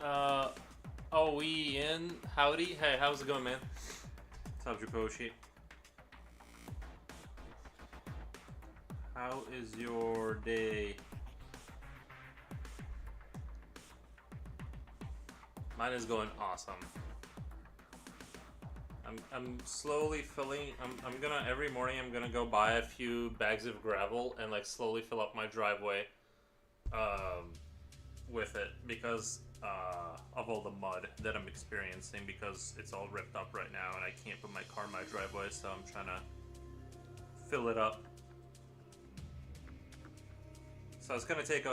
Uh, we in? Howdy. Hey, how's it going, man? What's up, Japoshi? How is your day? Mine is going awesome. I'm slowly filling. I'm gonna every morning. I'm gonna go buy a few bags of gravel and like slowly fill up my driveway, um, with it because of all the mud that I'm experiencing because it's all ripped up right now and I can't put my car in my driveway. So I'm trying to fill it up. So it's gonna take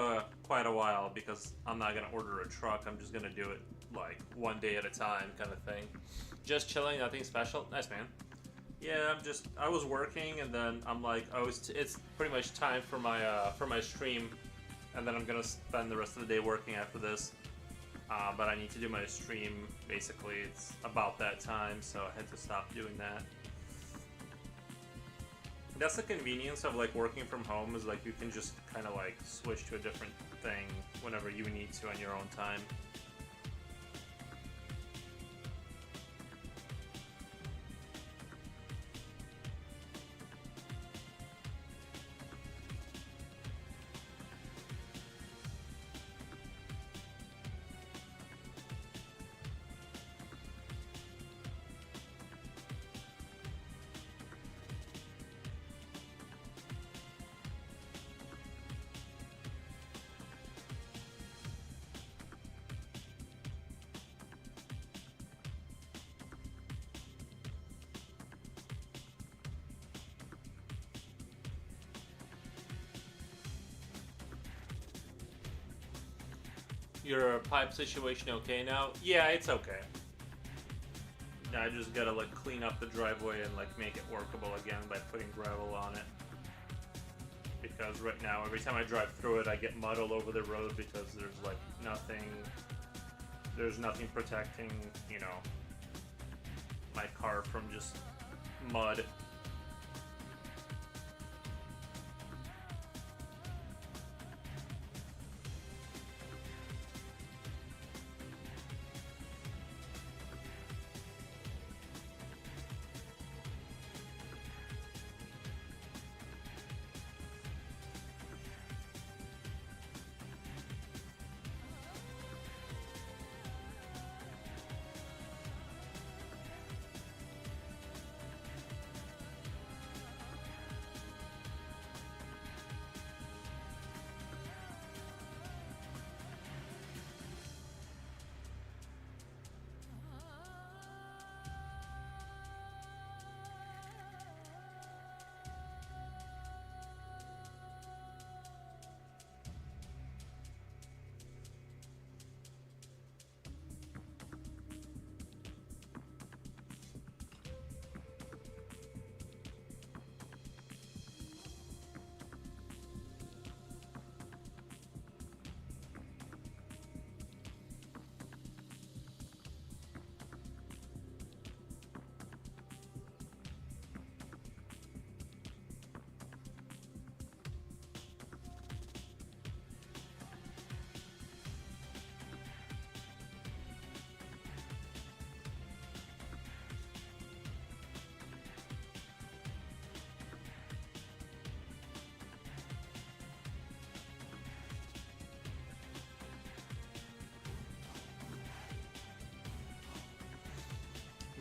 quite a while because I'm not gonna order a truck. I'm just gonna do it like one day at a time, kind of thing. Just chilling, nothing special. Nice, man. Yeah, I was working and then I'm like, oh, it's pretty much time for my stream, and then I'm gonna spend the rest of the day working after this. But I need to do my stream. Basically, it's about that time, so I had to stop doing that. That's the convenience of like working from home is like you can just kind of like switch to a different thing whenever you need to on your own time. Your pipe situation okay now? Yeah, it's okay. I just gotta like clean up the driveway and like make it workable again by putting gravel on it. Because right now, every time I drive through it, I get mud all over the road because there's nothing protecting, my car from just mud.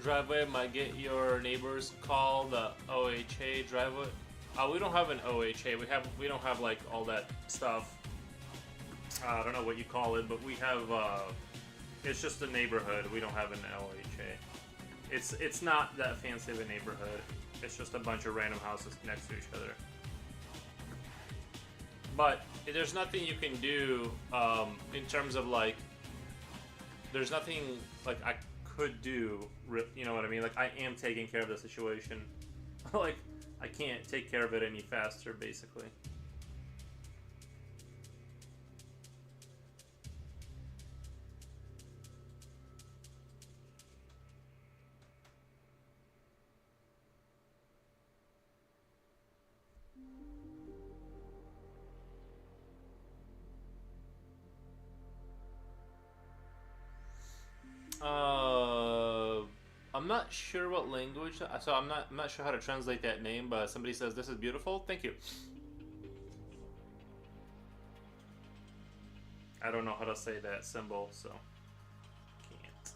Driveway might get your neighbors call the OHA driveway. We don't have an OHA. We don't have like all that stuff. I don't know what you call it, but we have. It's just a neighborhood. We don't have an OHA. It's not that fancy of a neighborhood. It's just a bunch of random houses next to each other. But there's nothing you can do in terms of like. There's nothing like I could do, you know what I mean? Like, I am taking care of the situation. Like, I can't take care of it any faster, basically. not sure what language, so I'm not sure how to translate that name, but somebody says this is beautiful. Thank you. I don't know how to say that symbol, so can't.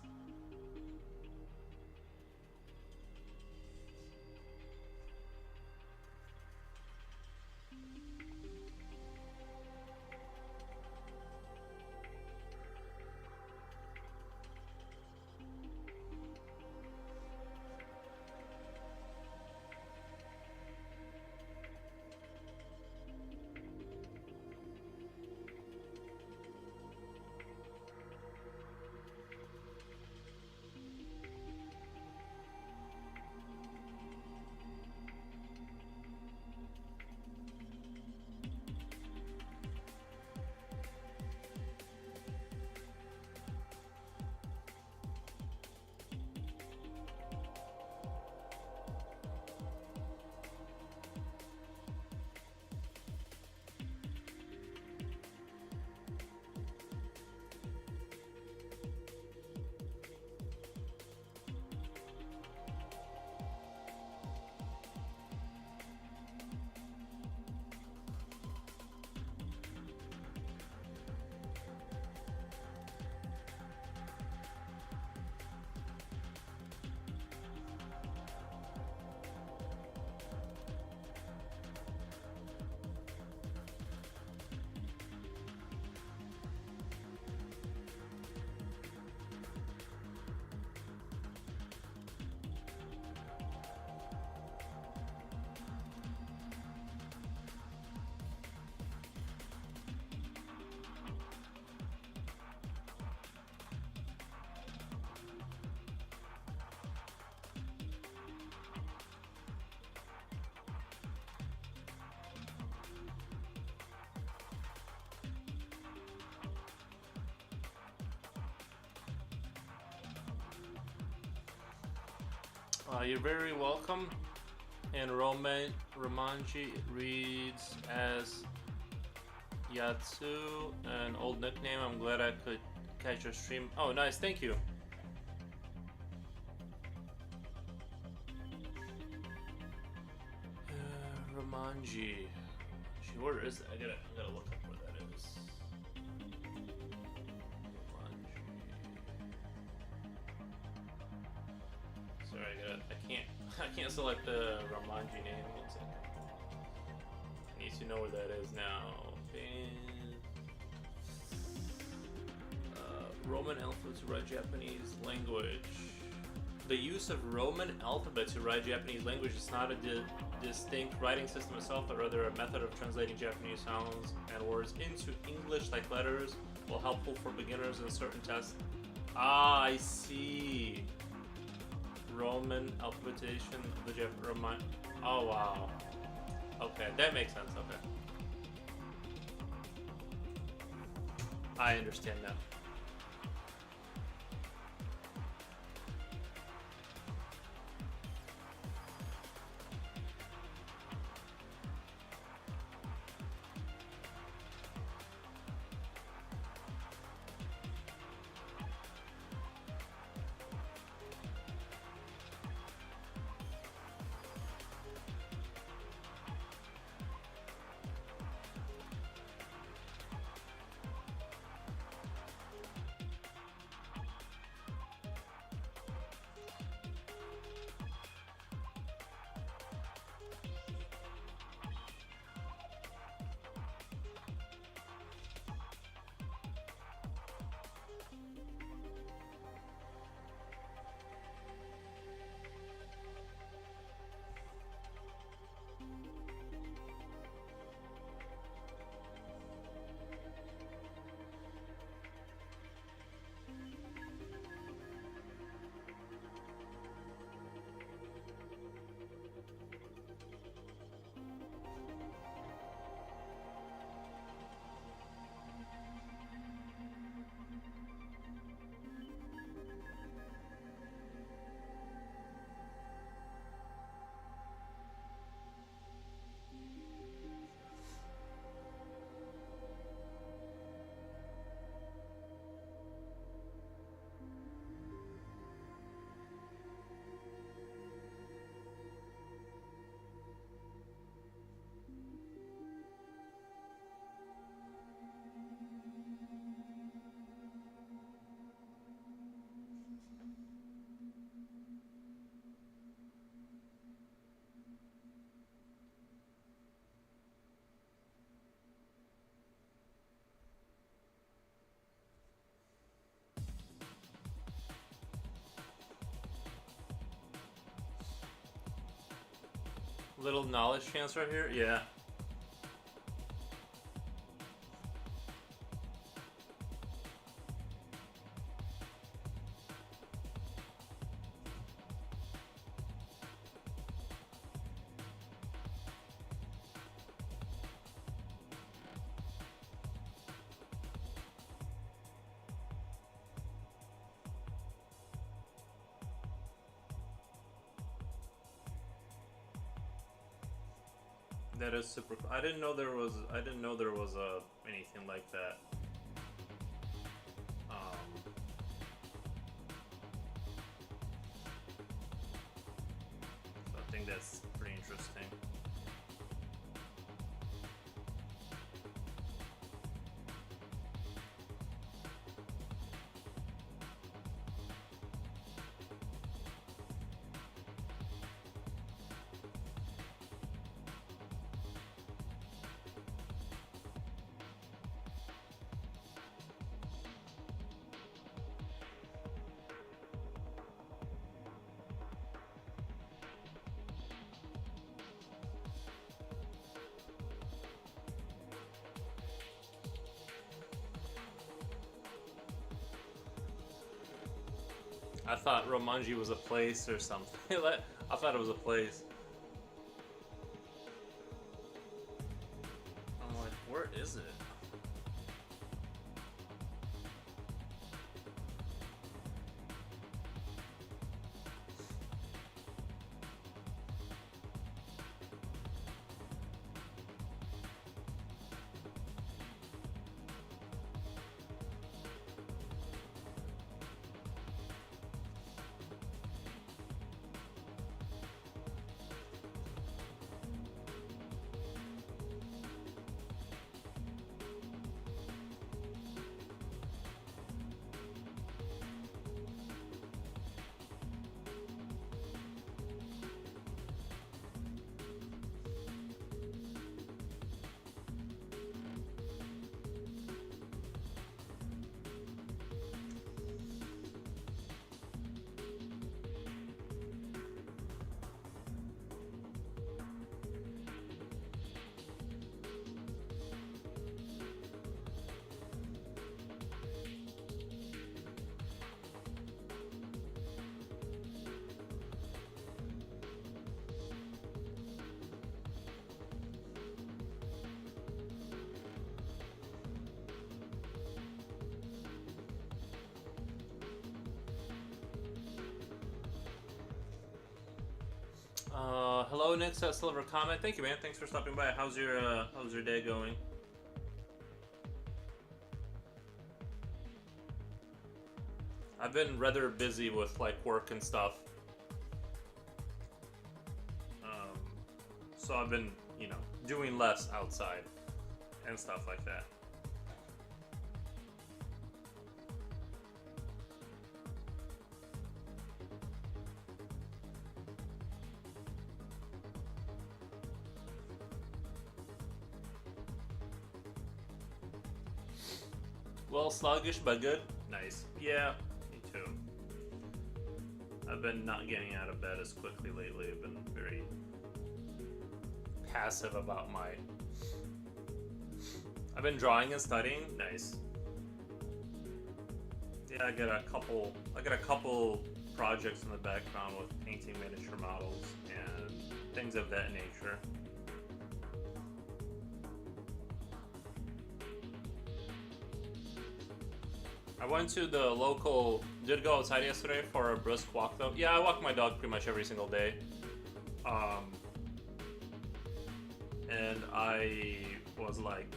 You're very welcome. And Romanji reads as Yatsu, an old nickname. I'm glad I could catch your stream. Oh, nice. Thank you. Romanji. Where is that? I gotta look up where that is. Sorry, I can't select the Romanji name. One second. I need to know where that is now. Roman alphabet to write Japanese language. The use of Roman alphabet to write Japanese language is not a distinct writing system itself, but rather a method of translating Japanese sounds and words into English-like letters, while helpful for beginners in certain tests. Ah, I see. Roman alphabetation of the Roman. Oh wow. Okay, that makes sense. Okay, I understand now. Little knowledge transfer here. Yeah. That is super cool. I didn't know there was. I didn't know there was anything like that. So I think that's pretty interesting. I thought Romanji was a place or something. I thought it was a place. I'm like, where is it? Hello, Nick's at Silver Comet. Thank you, man. Thanks for stopping by. How's your day going? I've been rather busy with like work and stuff. So I've been, doing less outside and stuff like that. Well, sluggish but good. Nice. Yeah, me too. I've been not getting out of bed as quickly lately. I've been very passive about my... I've been drawing and studying. Nice. Yeah, I got a couple projects in the background with painting miniature models and things of that nature. I went to the local... Did go outside yesterday for a brisk walk, though. Yeah, I walk my dog pretty much every single day. And I was like,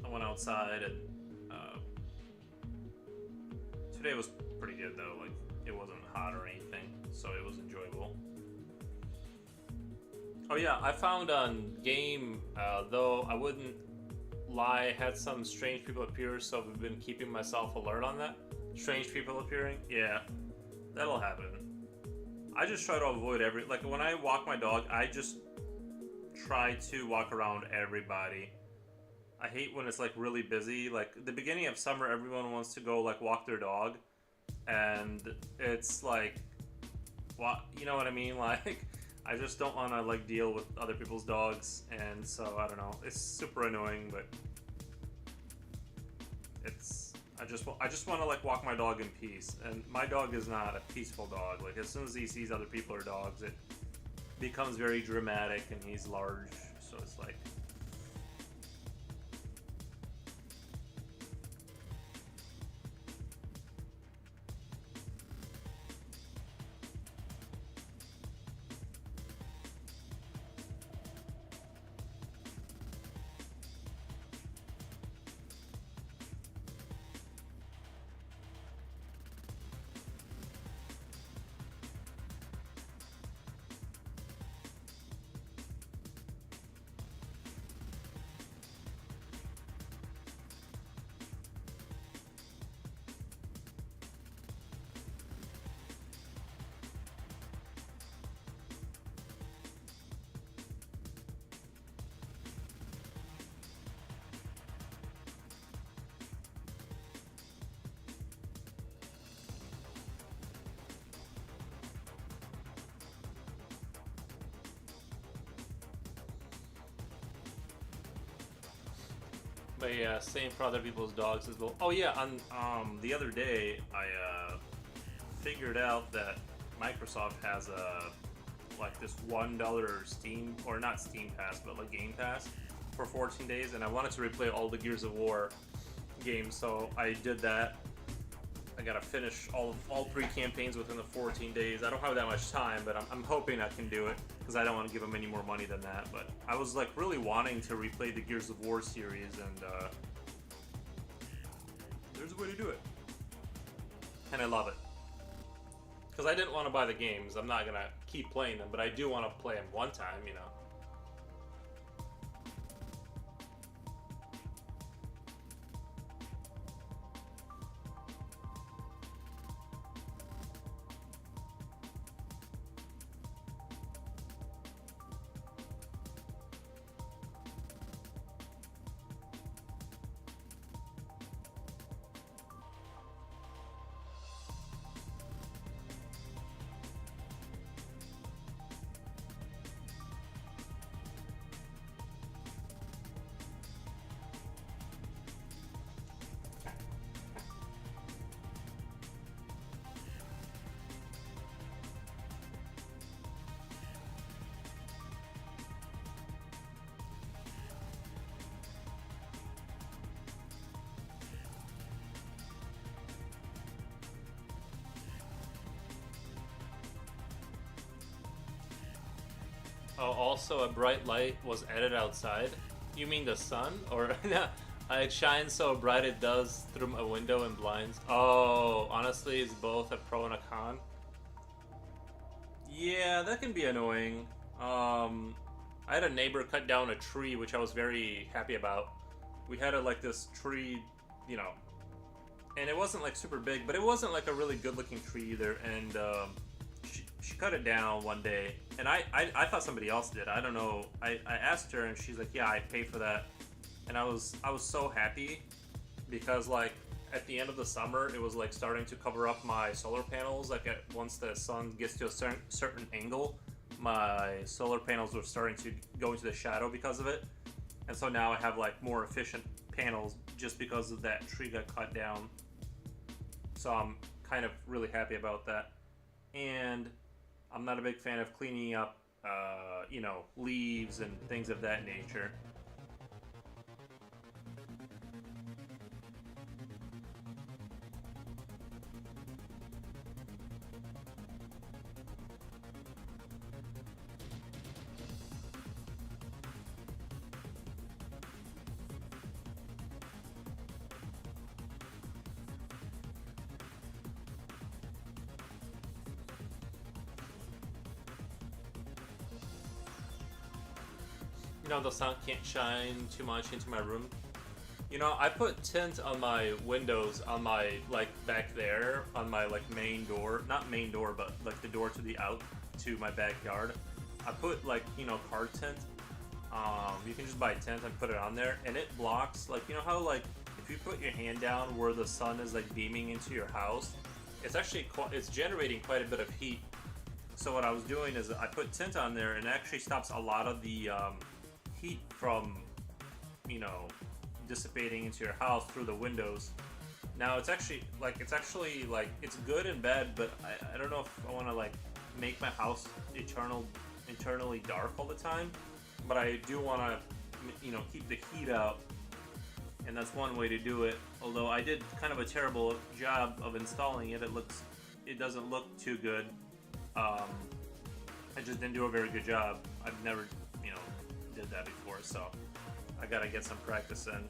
I went outside and today was pretty good, though. Like, it wasn't hot or anything, so it was enjoyable. Oh yeah, I found on Game, though I wouldn't lie, had some strange people appear, so I've been keeping myself alert on that. Strange people appearing? Yeah, that'll happen. I just try to avoid like when I walk my dog, I just try to walk around everybody. I hate when it's like really busy. Like the beginning of summer, everyone wants to go like walk their dog, and it's like Well, you know what I mean? Like, I just don't want to like deal with other people's dogs, and so I don't know. It's super annoying, but it's I just want to like walk my dog in peace, and my dog is not a peaceful dog. Like as soon as he sees other people or dogs, it becomes very dramatic, and he's large, so it's like. But yeah, same for other people's dogs as well. Oh yeah, on the other day I figured out that Microsoft has a like this $1 Steam or not Steam Pass, but like Game Pass for 14 days, and I wanted to replay all the Gears of War games, so I did that. I gotta finish all 3 campaigns within the 14 days. I don't have that much time, but I'm hoping I can do it because I don't want to give them any more money than that. But I was like really wanting to replay the Gears of War series, and there's a way to do it, and I love it because I didn't want to buy the games. I'm not gonna keep playing them, but I do want to play them one time, you know. Oh, also a bright light was added outside. You mean the sun? Or it shines so bright it does through a window and blinds. Oh, honestly, it's both a pro and a con. Yeah, that can be annoying. I had a neighbor cut down a tree, which I was very happy about. We had like this tree, you know, and it wasn't like super big, but it wasn't like a really good looking tree either. And she cut it down one day, and I thought somebody else did. I don't know. I asked her, and she's like, "Yeah, I paid for that." And I was so happy because like at the end of the summer, it was like starting to cover up my solar panels. Like once the sun gets to a certain angle, my solar panels were starting to go into the shadow because of it. And so now I have like more efficient panels just because of that tree got cut down. So I'm kind of really happy about that. And I'm not a big fan of cleaning up, you know, leaves and things of that nature. You know, the sun can't shine too much into my room. You know, I put tint on my windows on my, like, back there, on my, like, main door. Not main door, but, like, the door to the out to my backyard. I put, like, you know, car tint. You can just buy tint and put it on there, and it blocks, like, you know how, like, if you put your hand down where the sun is, like, beaming into your house, it's actually, it's generating quite a bit of heat. So what I was doing is I put tint on there, and it actually stops a lot of the heat from, you know, dissipating into your house through the windows. Now it's good and bad, but I don't know if I want to like make my house internally dark all the time. But I do want to, you know, keep the heat out, and that's one way to do it. Although I did kind of a terrible job of installing it. It doesn't look too good. Um, I just didn't do a very good job. I've never, you know, did that before, so I gotta get some practice in.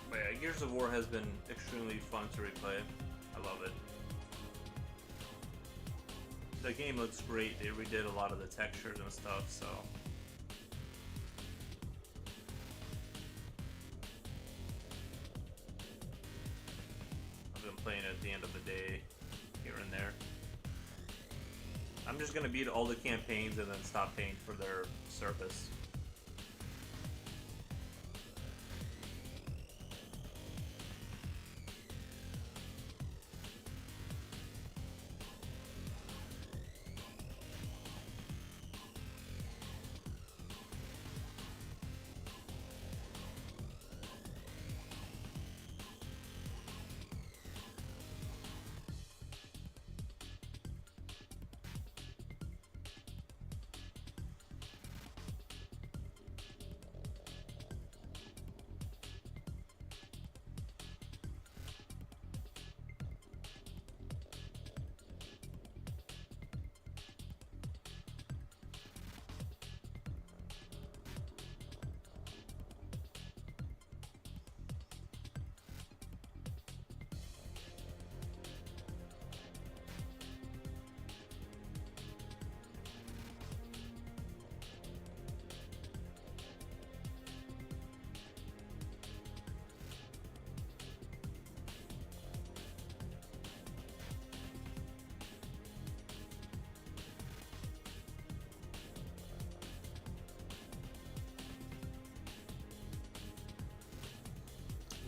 But yeah, Gears of War has been extremely fun to replay. I love it. The game looks great. They redid a lot of the textures and stuff, so I've been playing it at the end of the day, here and there. I'm just gonna beat all the campaigns and then stop paying for their service.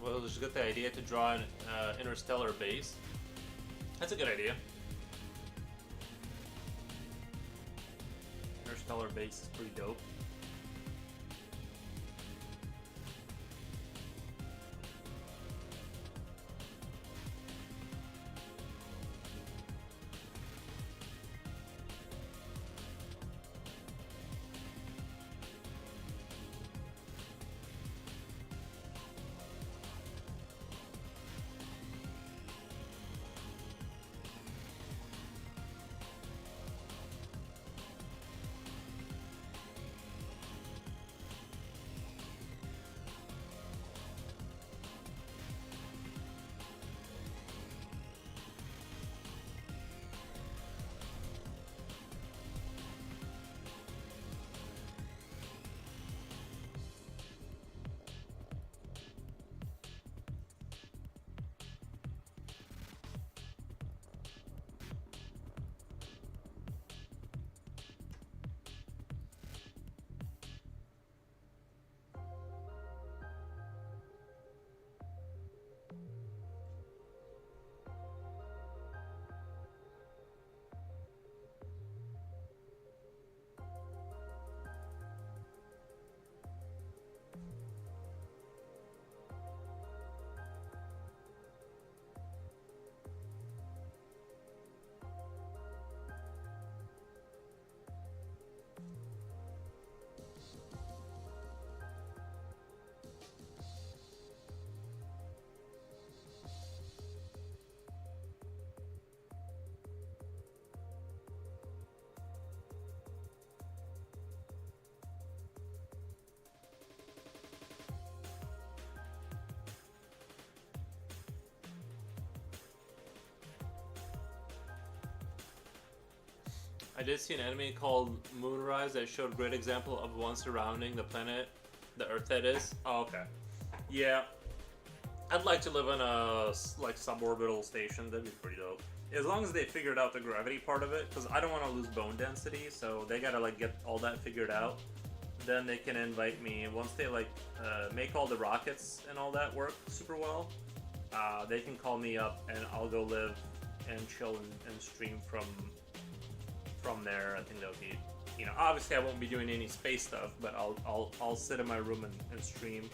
Well, just got the idea to draw an interstellar base. That's a good idea. Interstellar base is pretty dope. I did see an anime called Moonrise that showed a great example of one surrounding the planet, the Earth that is. Oh, okay. Yeah, I'd like to live on a like suborbital station. That'd be pretty dope. As long as they figured out the gravity part of it, because I don't want to lose bone density, so they gotta like get all that figured out. Then they can invite me once they like make all the rockets and all that work super well. They can call me up and I'll go live and chill and stream from there. I think that would be, you know, obviously I won't be doing any space stuff, but I'll sit in my room and stream.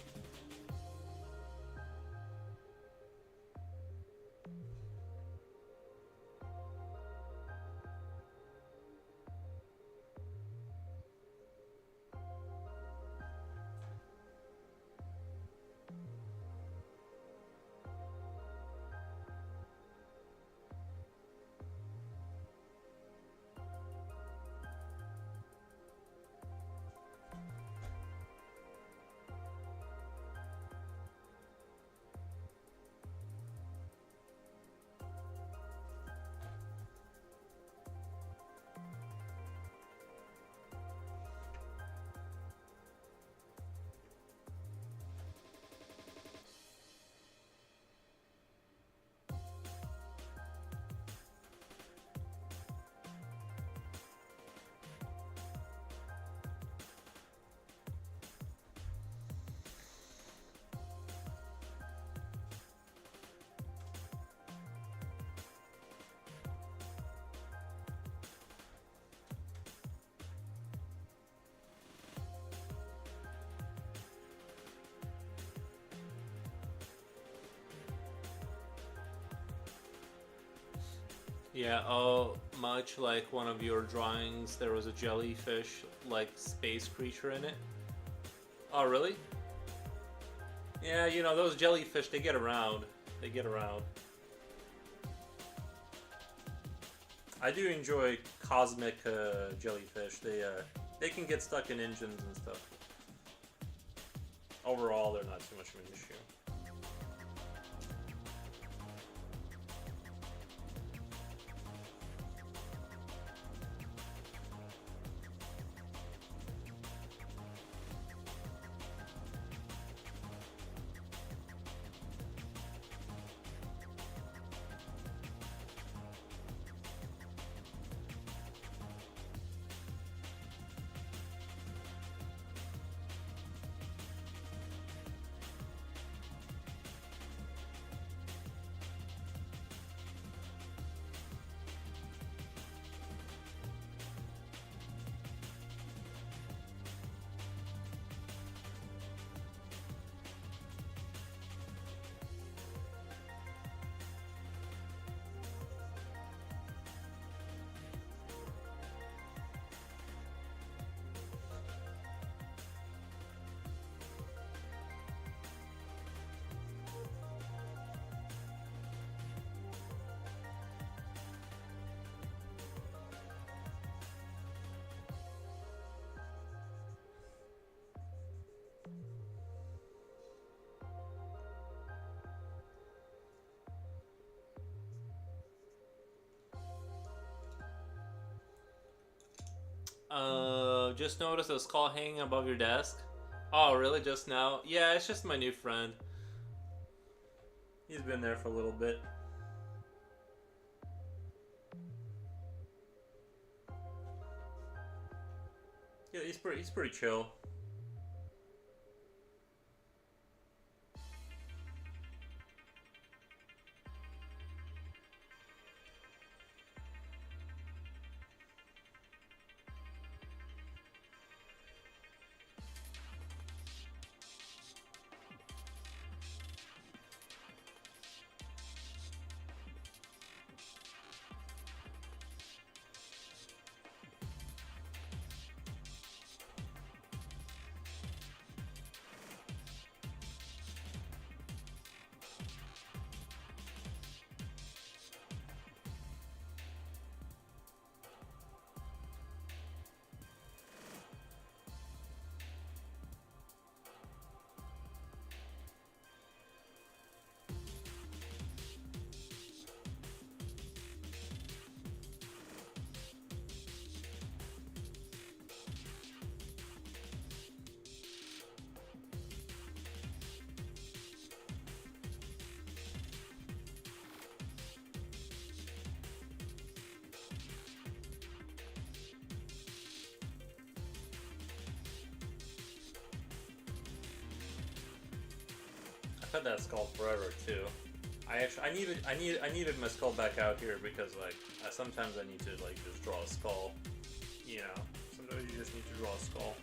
Yeah, oh, much like one of your drawings, there was a jellyfish, like, space creature in it. Oh, really? Yeah, you know, those jellyfish, they get around. They get around. I do enjoy cosmic jellyfish. They can get stuck in engines and stuff. Overall, they're not too much of an issue. Just noticed a skull hanging above your desk. Oh, really? Just now? Yeah, it's just my new friend. He's been there for a little bit. Yeah, he's pretty chill. I've had that skull forever too. I needed my skull back out here because like sometimes I need to like just draw a skull. You know, sometimes you just need to draw a skull.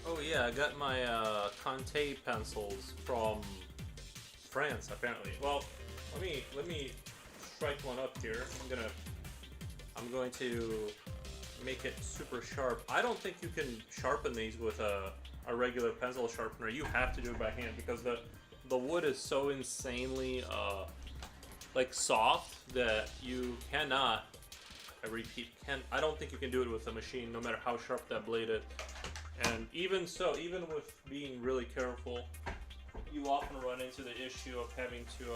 Oh yeah, I got my Conte pencils from France apparently. Well, let me strike one up here. I'm going to make it super sharp. I don't think you can sharpen these with a regular pencil sharpener. You have to do it by hand because the wood is so insanely like soft that you cannot. I repeat, I don't think you can do it with a machine, no matter how sharp that blade is. And even so, even with being really careful, you often run into the issue of having to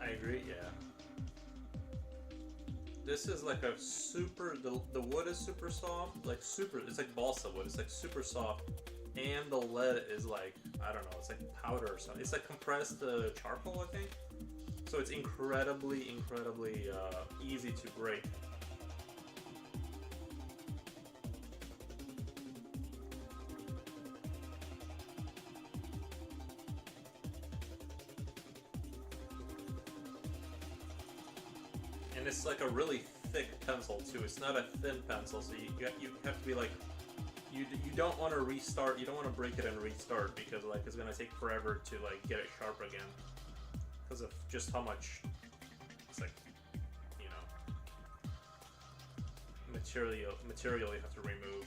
I agree, yeah. This is like a super, the wood is super soft, like super, it's like balsa wood, it's like super soft, and the lead is like, I don't know, it's like powder or something. It's like compressed charcoal, I think. So it's incredibly, incredibly easy to break. And it's like a really thick pencil too. It's not a thin pencil, so you have to be like, you don't want to restart. You don't want to break it and restart because like it's gonna take forever to like get it sharp again because of just how much it's like, you know, material you have to remove.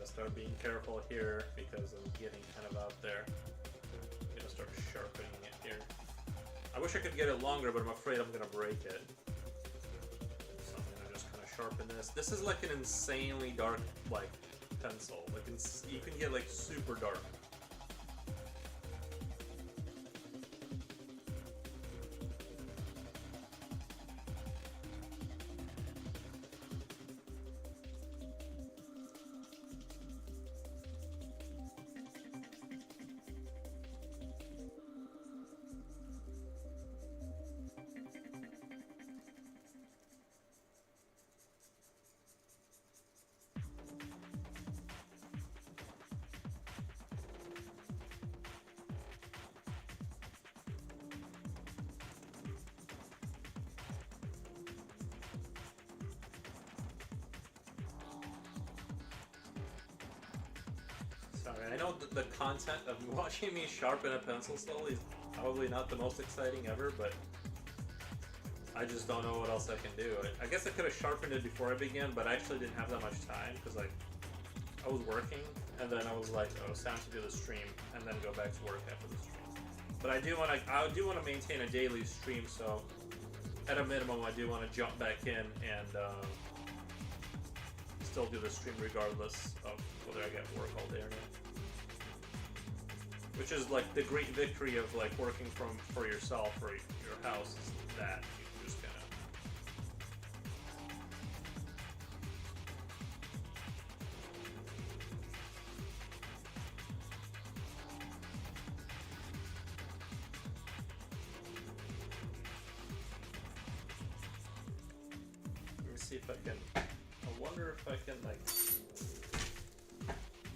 Start being careful here because I'm getting kind of out there. I'm gonna start sharpening it here. I wish I could get it longer, but I'm afraid I'm gonna break it. So I'm gonna just kind of sharpen this. This is like an insanely dark, like, pencil. Like, you can get like super dark. Sorry, I know the content of watching me sharpen a pencil slowly is probably not the most exciting ever, but I just don't know what else I can do. I guess I could have sharpened it before I began, but I actually didn't have that much time because like I was working, and then I was like, oh, it's time to do the stream, and then go back to work after the stream. But I do want to maintain a daily stream, so at a minimum, I do want to jump back in and still do the stream regardless of whether I get work all day or not. Which is like the great victory of like working for yourself or your house is that you can just kind of. Let me see if I can. I wonder if I can like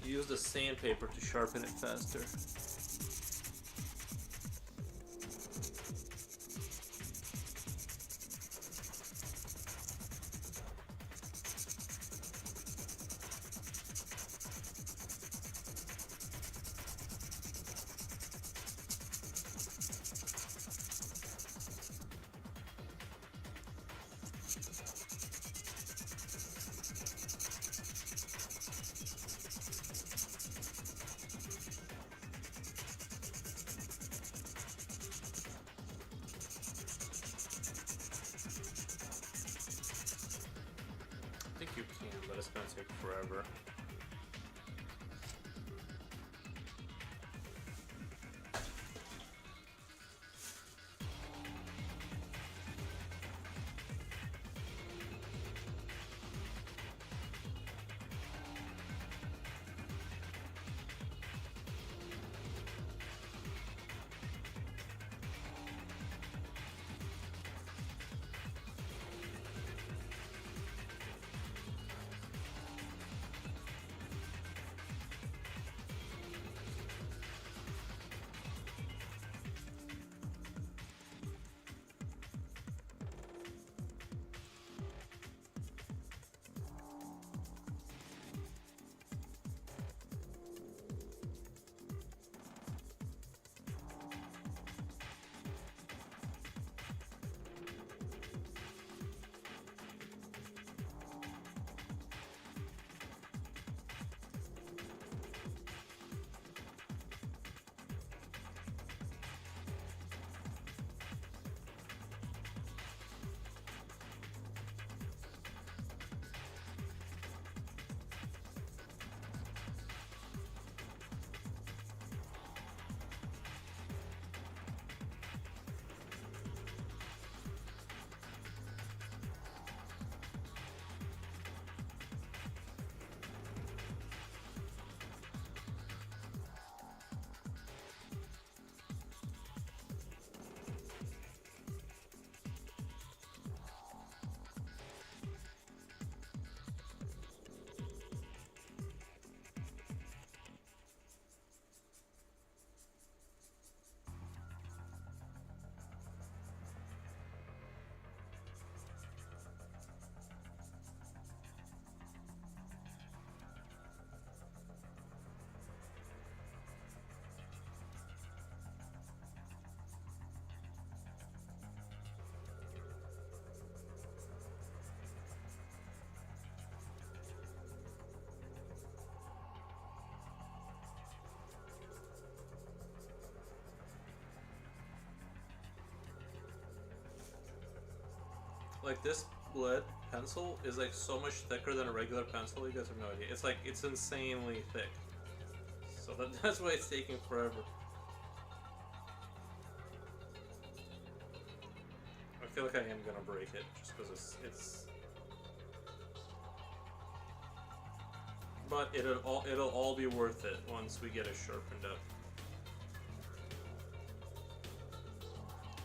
use the sandpaper to sharpen it faster. I think you can, but it's gonna take forever. Like this lead pencil is like so much thicker than a regular pencil. You guys have no idea. It's like it's insanely thick. So that's why it's taking forever. I feel like I am gonna break it just because it's. But it'll all be worth it once we get it sharpened up.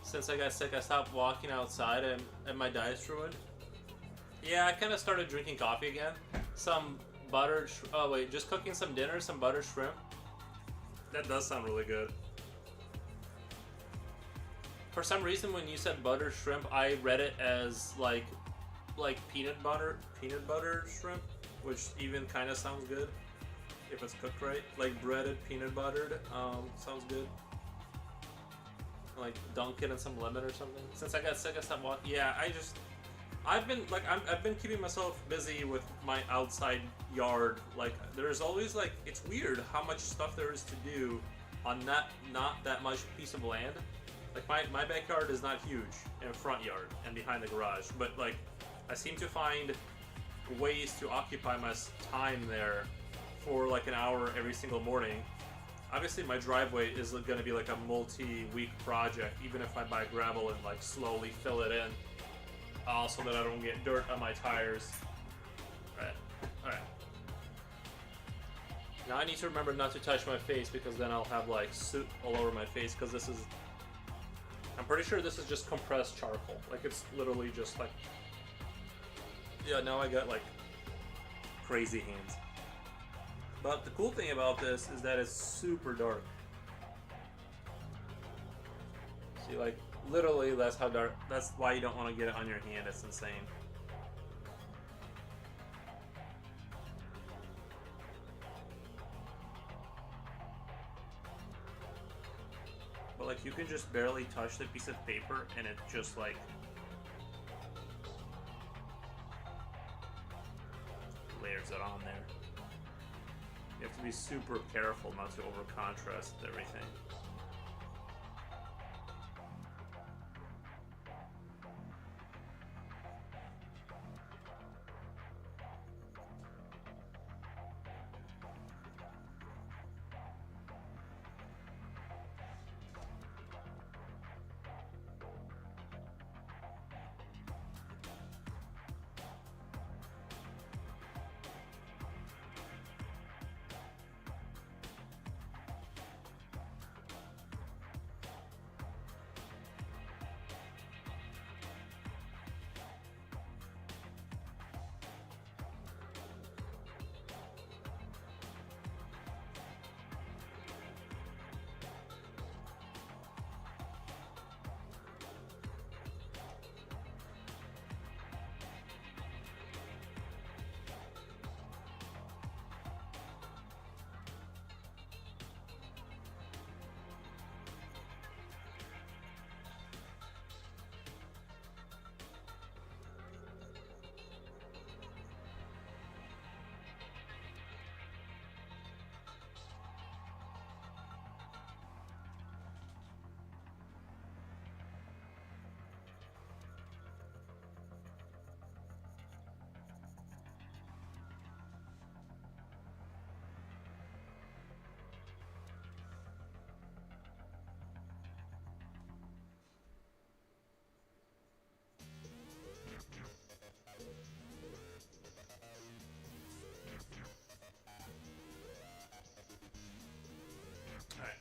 Since I got sick, I stopped walking outside and my diet's ruined. Yeah, I kind of started drinking coffee again. Some buttered. Oh wait, just cooking some dinner, some buttered shrimp. That does sound really good. For some reason, when you said buttered shrimp, I read it as like peanut butter shrimp, which even kind of sounds good if it's cooked right. Like breaded peanut buttered sounds good. Like dunk it in some lemon or something. Since I got sick, I stopped walking. Yeah, I've been keeping myself busy with my outside yard. Like there's always like it's weird how much stuff there is to do on not that much piece of land. Like my backyard is not huge in front yard and behind the garage, but like I seem to find ways to occupy my time there for like an hour every single morning. Obviously my driveway is going to be like a multi-week project, even if I buy gravel and like slowly fill it in, so that I don't get dirt on my tires. Alright. Now I need to remember not to touch my face because then I'll have like soot all over my face because this is, I'm pretty sure this is just compressed charcoal. Like it's literally just like, yeah, now I got like crazy hands. But the cool thing about this is that it's super dark. See, like, literally that's how dark, that's why you don't want to get it on your hand, it's insane. But like, you can just barely touch the piece of paper and it just like, layers it on there. You have to be super careful not to over contrast everything.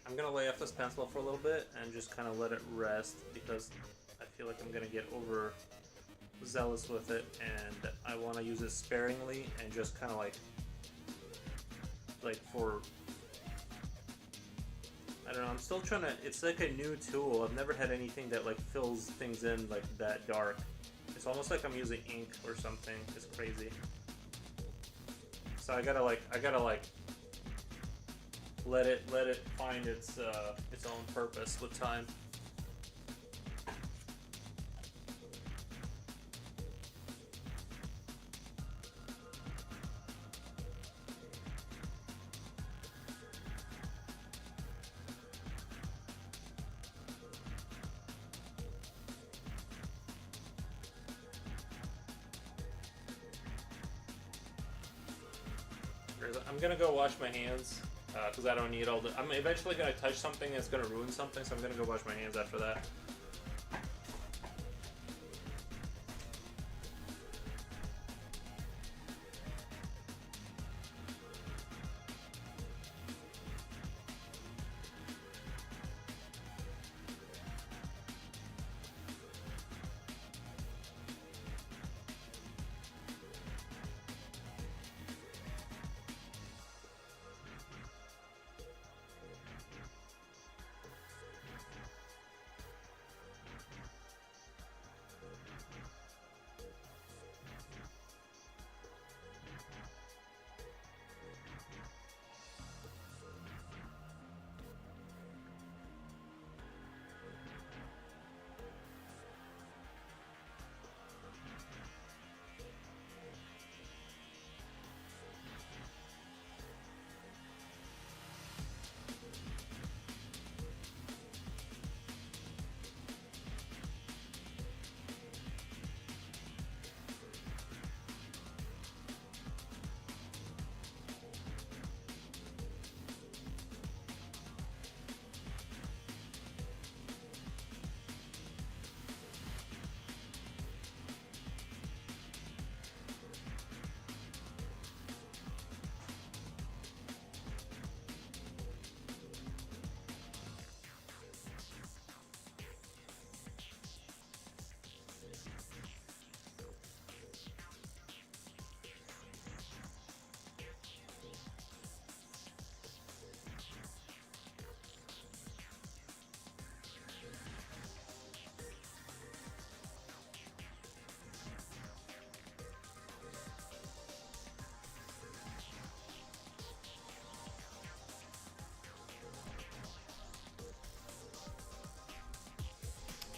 I'm gonna lay off this pencil for a little bit and just kind of let it rest because I feel like I'm gonna get overzealous with it, and I want to use it sparingly and just kind of like for, I don't know, I'm still trying to, it's like a new tool. I've never had anything that like fills things in like that dark. It's almost like I'm using ink or something. It's crazy. So I gotta let it find its own purpose with time. Anyways, I'm gonna go wash my hands because I don't need all the. I'm eventually gonna touch something that's gonna ruin something, so I'm gonna go wash my hands after that.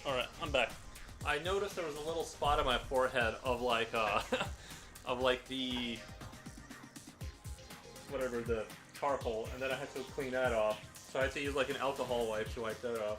Alright, I'm back. I noticed there was a little spot on my forehead of like of like the whatever the charcoal, and then I had to clean that off. So I had to use like an alcohol wipe to wipe that off.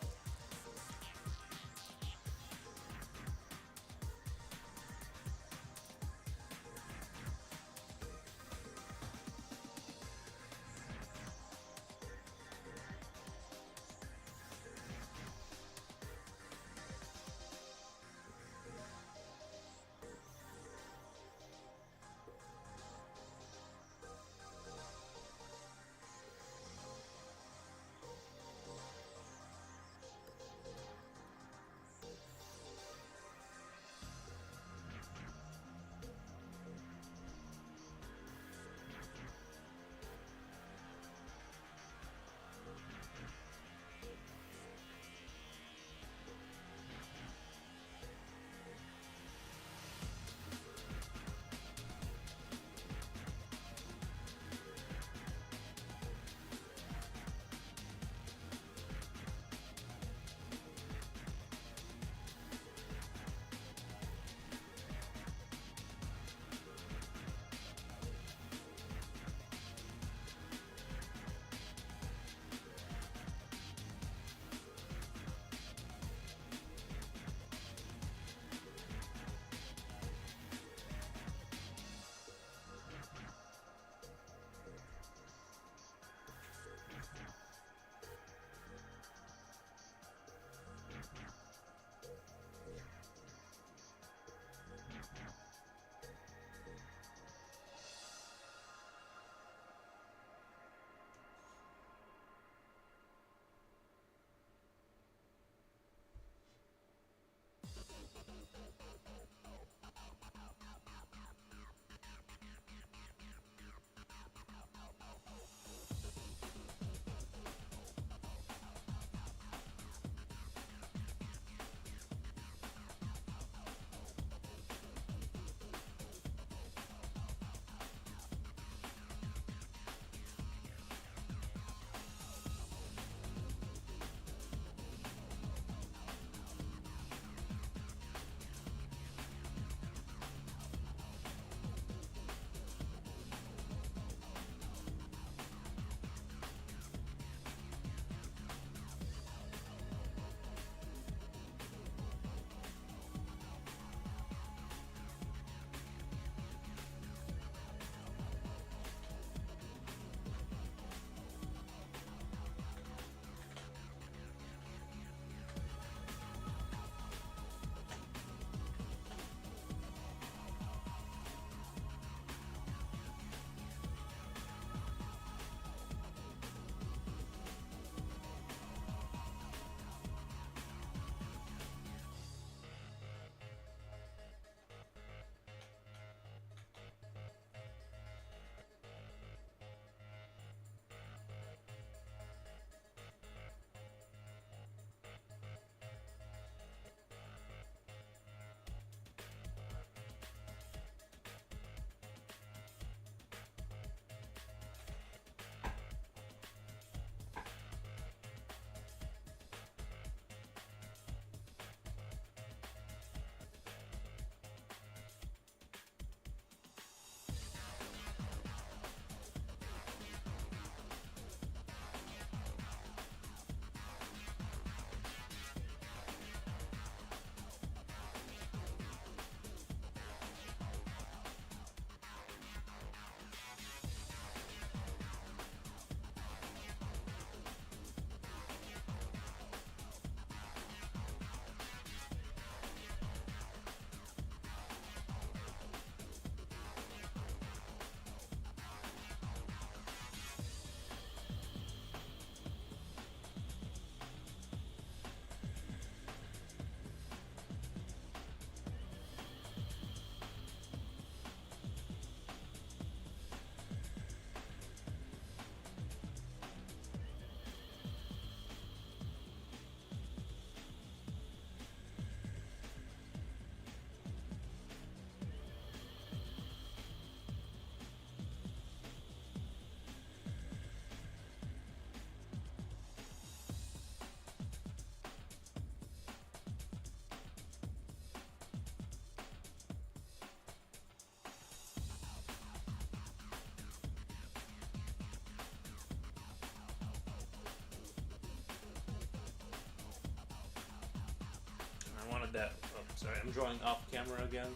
that. Oh, sorry, I'm drawing off camera again.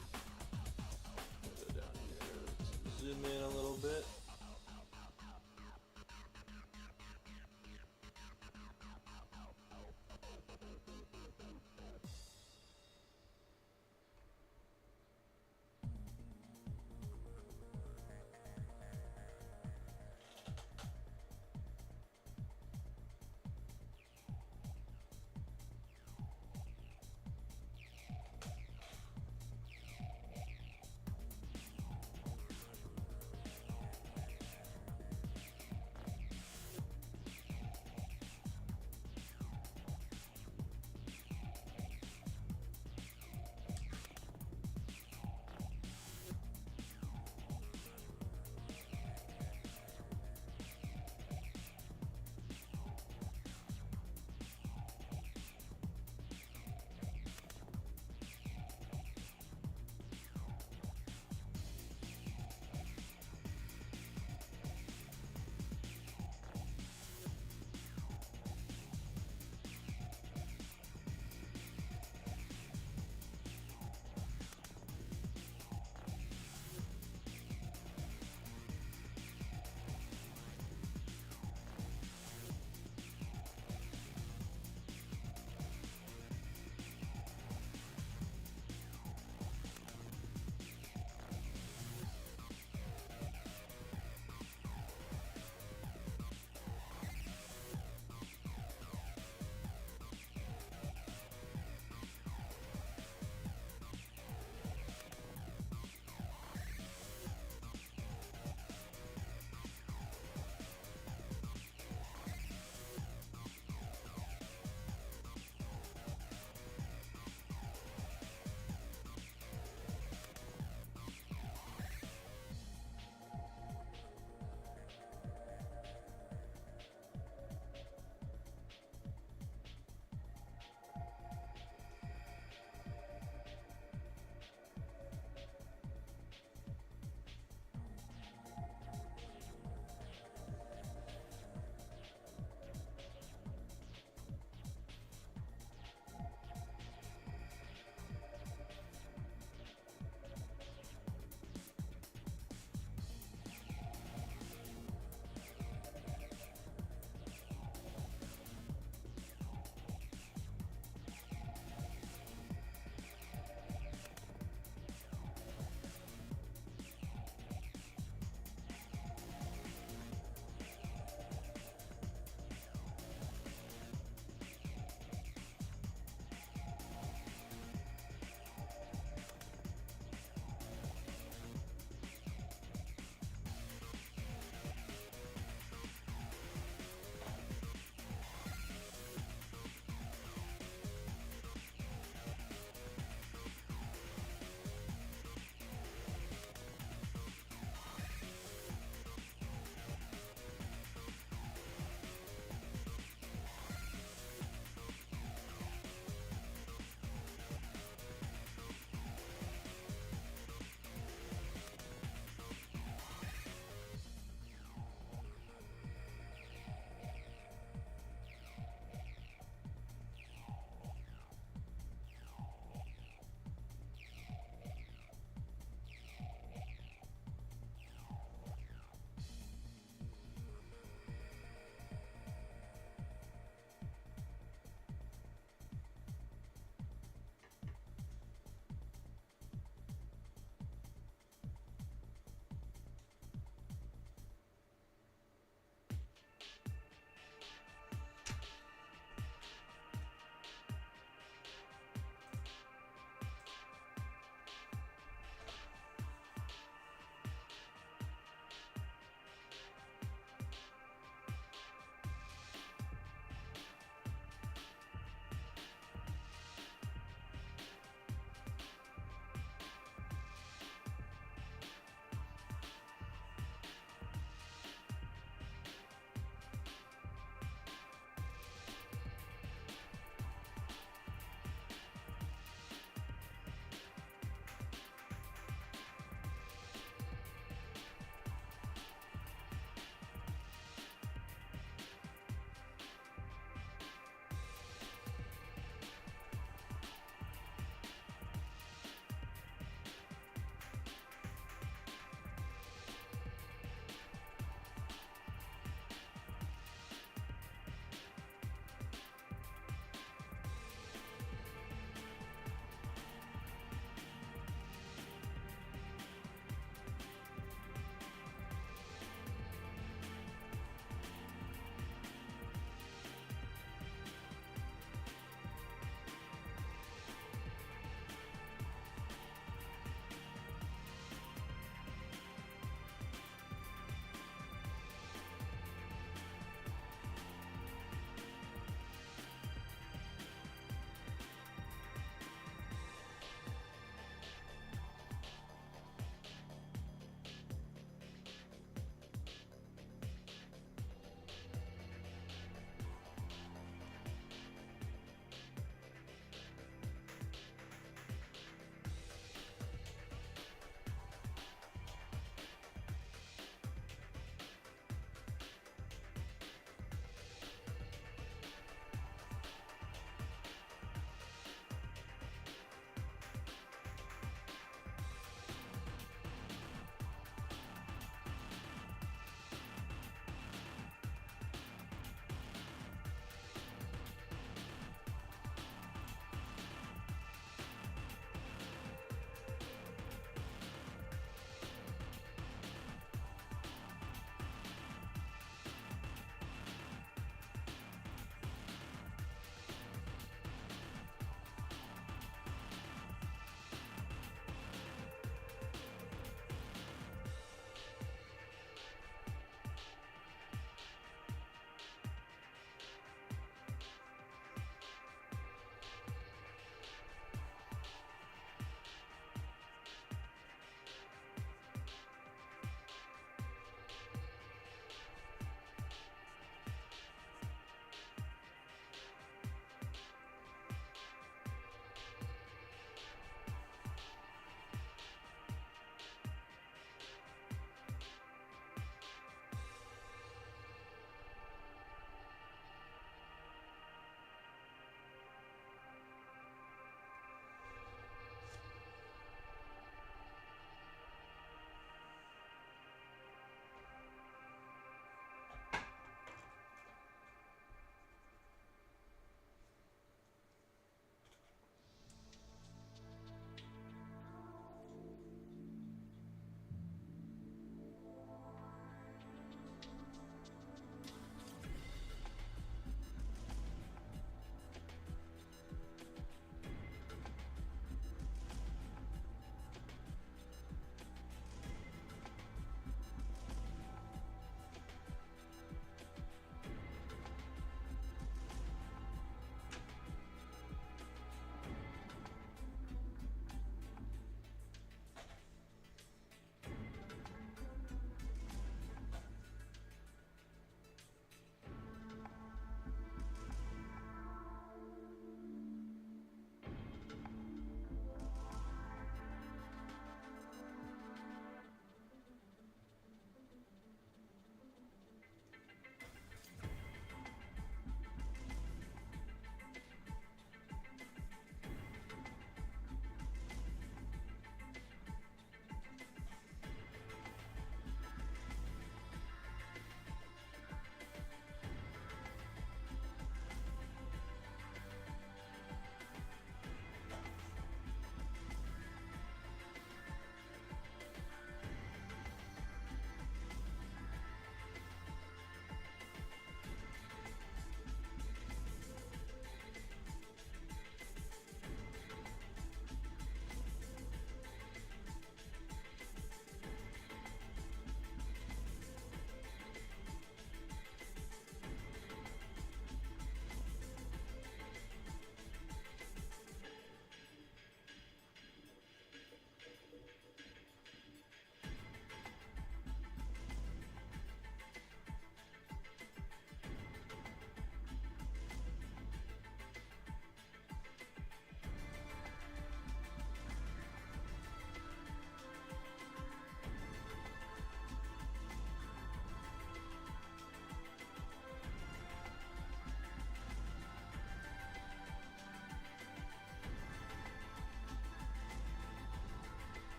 Go down here. Zoom in a little bit.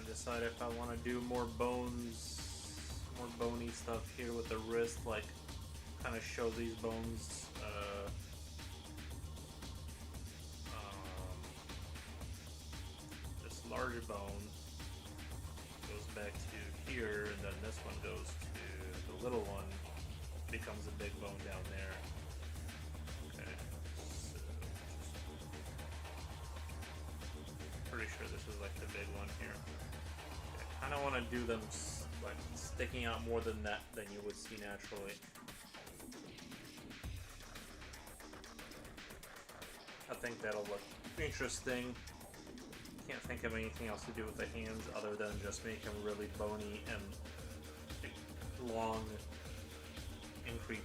trying to decide if I want to do more bones, more bony stuff here with the wrist, like kind of show these bones. This larger bone goes back to here, and then this one goes to the little one, becomes a big bone down there. Okay, so pretty sure this is like the big one here. I kind of want to do them like sticking out more than that than you would see naturally. I think that'll look interesting. Can't think of anything else to do with the hands other than just make them really bony and long and creepy.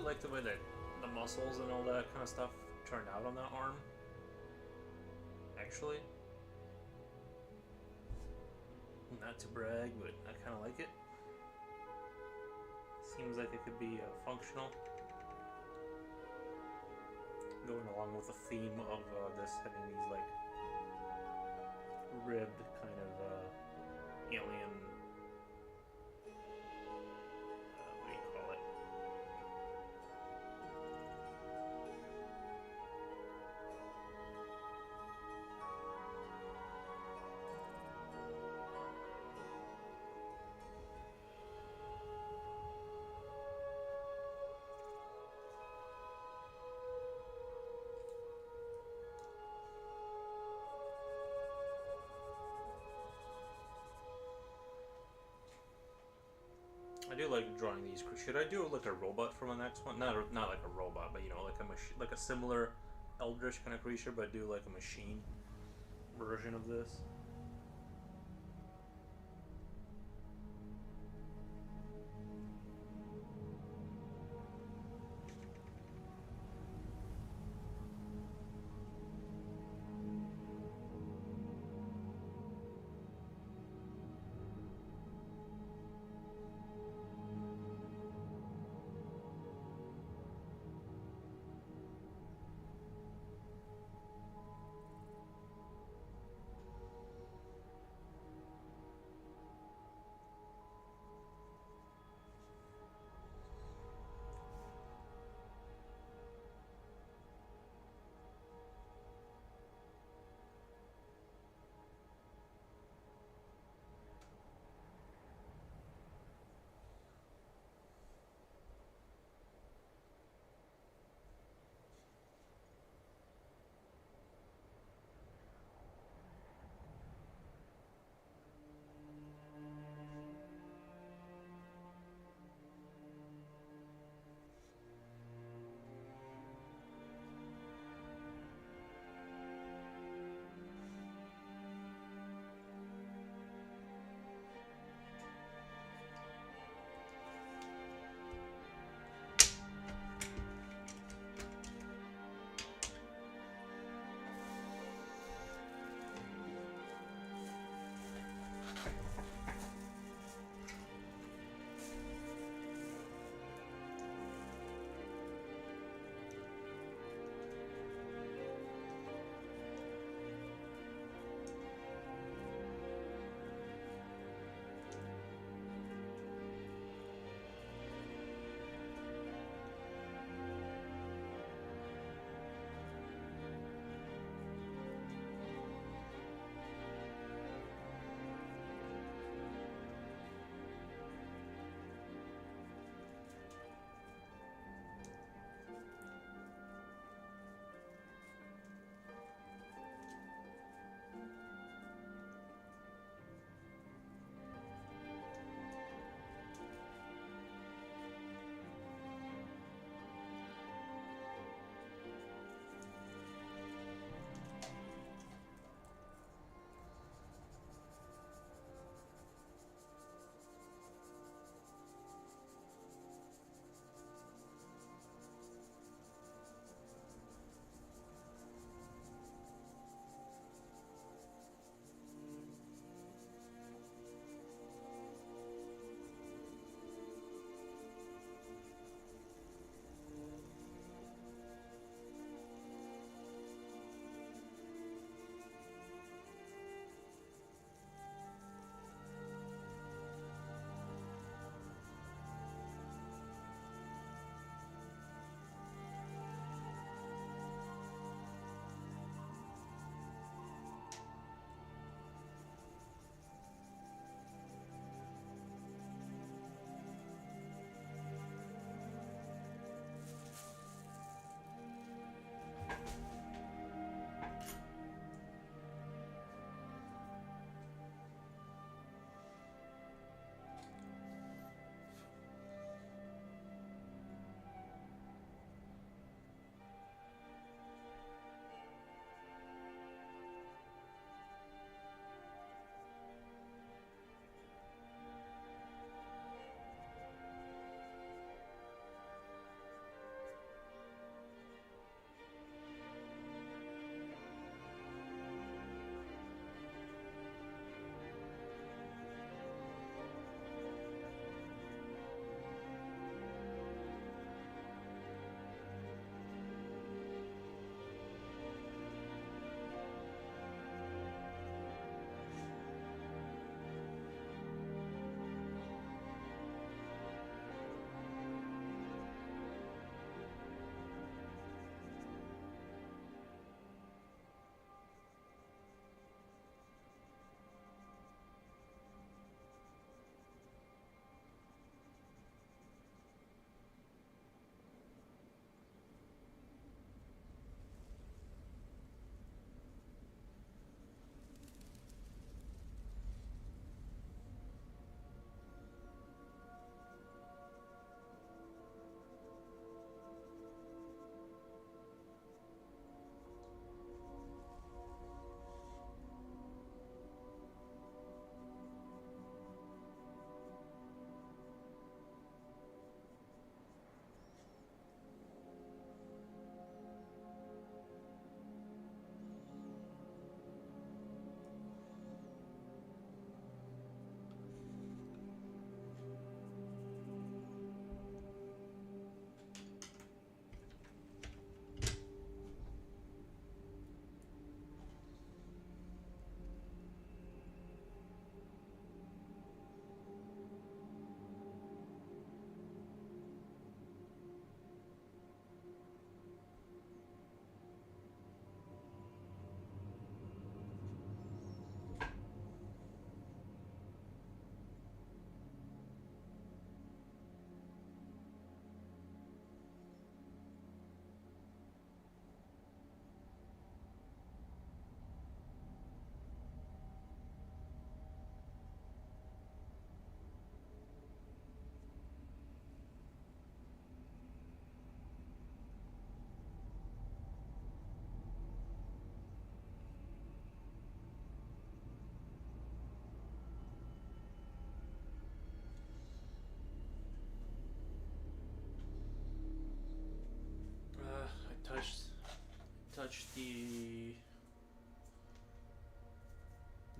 like the way that the muscles and all that kind of stuff turned out on that arm. Actually. Not to brag, but I kind of like it. Seems like it could be functional. Going along with the theme of this having these like ribbed kind of alien. What do you call it? I do like drawing these. Should I do like a robot for my next one? Not like a robot, but you know, like a like a similar eldritch kind of creature, but do like a machine version of this.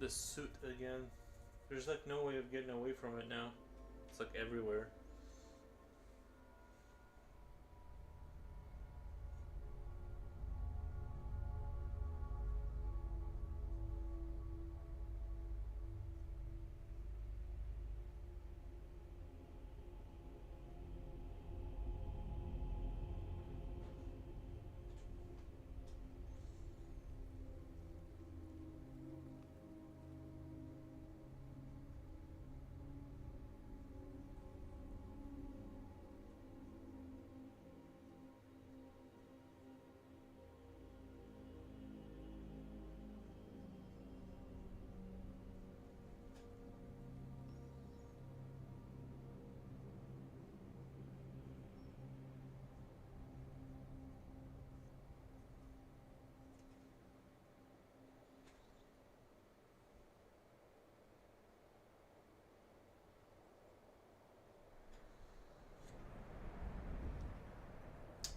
the suit again. There's like no way of getting away from it now. It's like everywhere.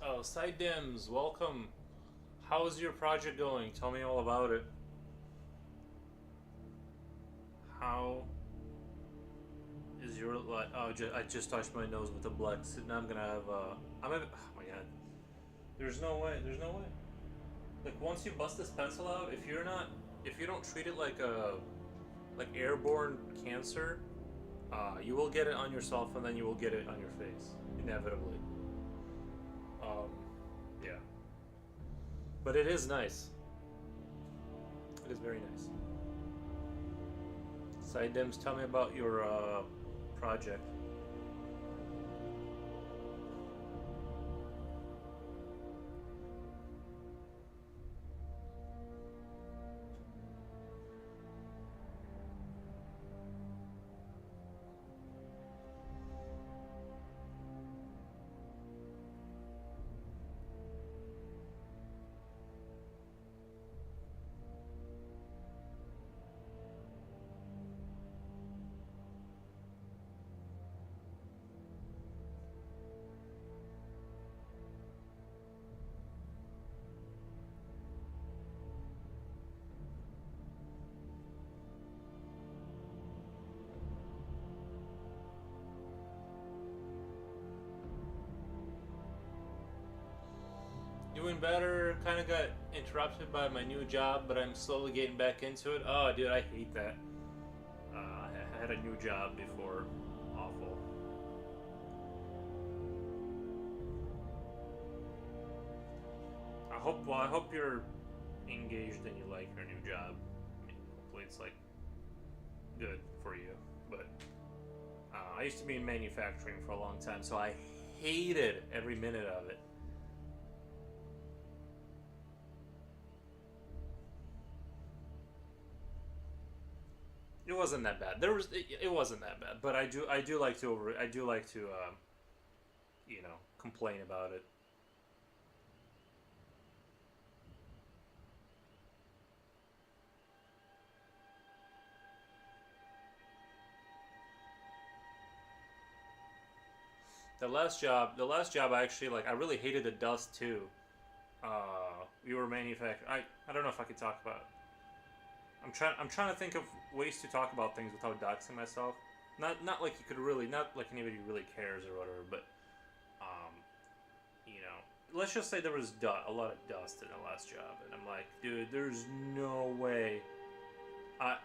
Oh, Side Dims, welcome. How is your project going? Tell me all about it. How is your like? Oh, I just touched my nose with the black. Now I'm gonna have. Oh my god. There's no way. There's no way. Like once you bust this pencil out, if you don't treat it like a, like airborne cancer, you will get it on yourself, and then you will get it on your face, inevitably. Um, yeah. But it is nice. It is very nice. Side Dims, tell me about your project. Doing better. Kind of got interrupted by my new job, but I'm slowly getting back into it. Oh, dude, I hate that. I had a new job before. Awful. I hope you're engaged and you like your new job. I mean, hopefully it's like good for you. But I used to be in manufacturing for a long time, so I hated every minute of it. It wasn't that bad. It wasn't that bad, but I do like to complain about it. The last job I actually like. I really hated the dust too. We were manufacturing. I don't know if I could talk about. I'm trying to think of ways to talk about things without doxing myself. Not like you could really, not like anybody really cares or whatever, but um, let's just say there was a lot of dust in the last job, and I'm like, dude, there's no way. I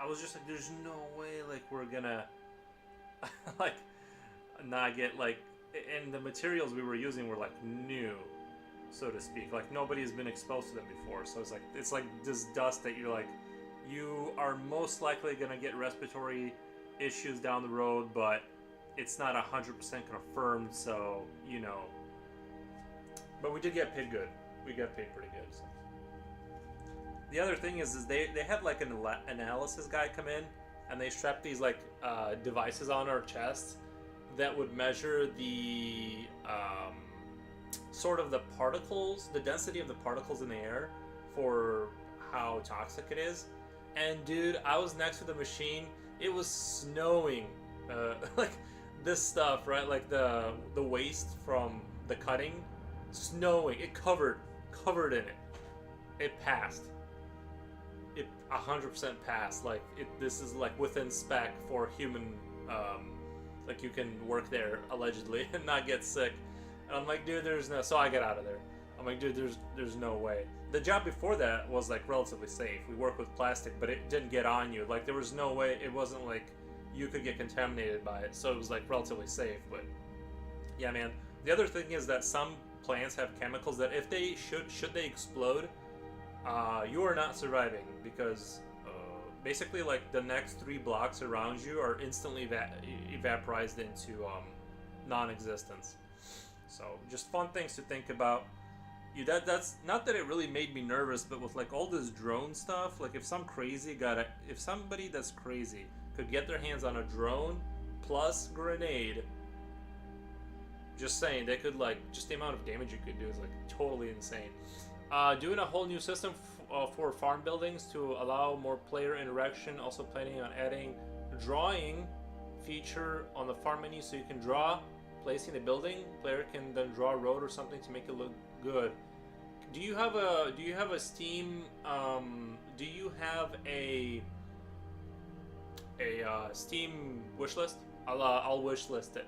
was just like, there's no way, like we're gonna like not get like, and the materials we were using were like new, so to speak. Like nobody has been exposed to them before, so it's like this dust that you're like, you are most likely gonna get respiratory issues down the road, but it's not 100% confirmed. So but we did get paid good. We got paid pretty good. So. The other thing is they had like an analysis guy come in, and they strapped these like devices on our chests that would measure the sort of the particles, the density of the particles in the air for how toxic it is. And dude, I was next to the machine. It was snowing, like this stuff, right? Like the waste from the cutting, snowing. It covered in it. It passed. It 100% pass. Like this is like within spec for human. Like you can work there allegedly and not get sick. And I'm like, dude, there's no. So I get out of there. I'm like, dude, there's no way. The job before that was like relatively safe. We work with plastic, but it didn't get on you. Like there was no way. It wasn't like you could get contaminated by it. So it was like relatively safe. But yeah, man. The other thing is that some plants have chemicals that if they should they explode, you are not surviving because basically like the next 3 blocks around you are instantly evaporized into non-existence. So just fun things to think about. That's not that it really made me nervous, but with like all this drone stuff, like if somebody that's crazy could get their hands on a drone plus grenade, just saying, they could like just the amount of damage you could do is like totally insane. Doing a whole new system for farm buildings to allow more player interaction. Also planning on adding drawing feature on the farm menu so you can draw placing the building. Player can then draw a road or something to make it look good. Do you have a Steam? Do you have a Steam wish list? I'll wish list it,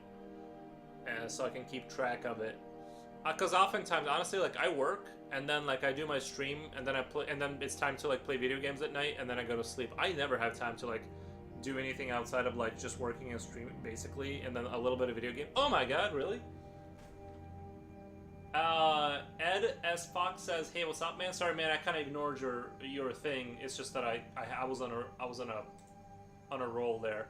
so I can keep track of it. Because oftentimes, honestly, like I work and then like I do my stream and then I play and then it's time to like play video games at night and then I go to sleep. I never have time to like do anything outside of like just working and streaming basically, and then a little bit of video game. Oh my god, really? Ed S Fox says, "Hey, what's up, man? Sorry, man, I kind of ignored your thing. It's just that I was on a roll there."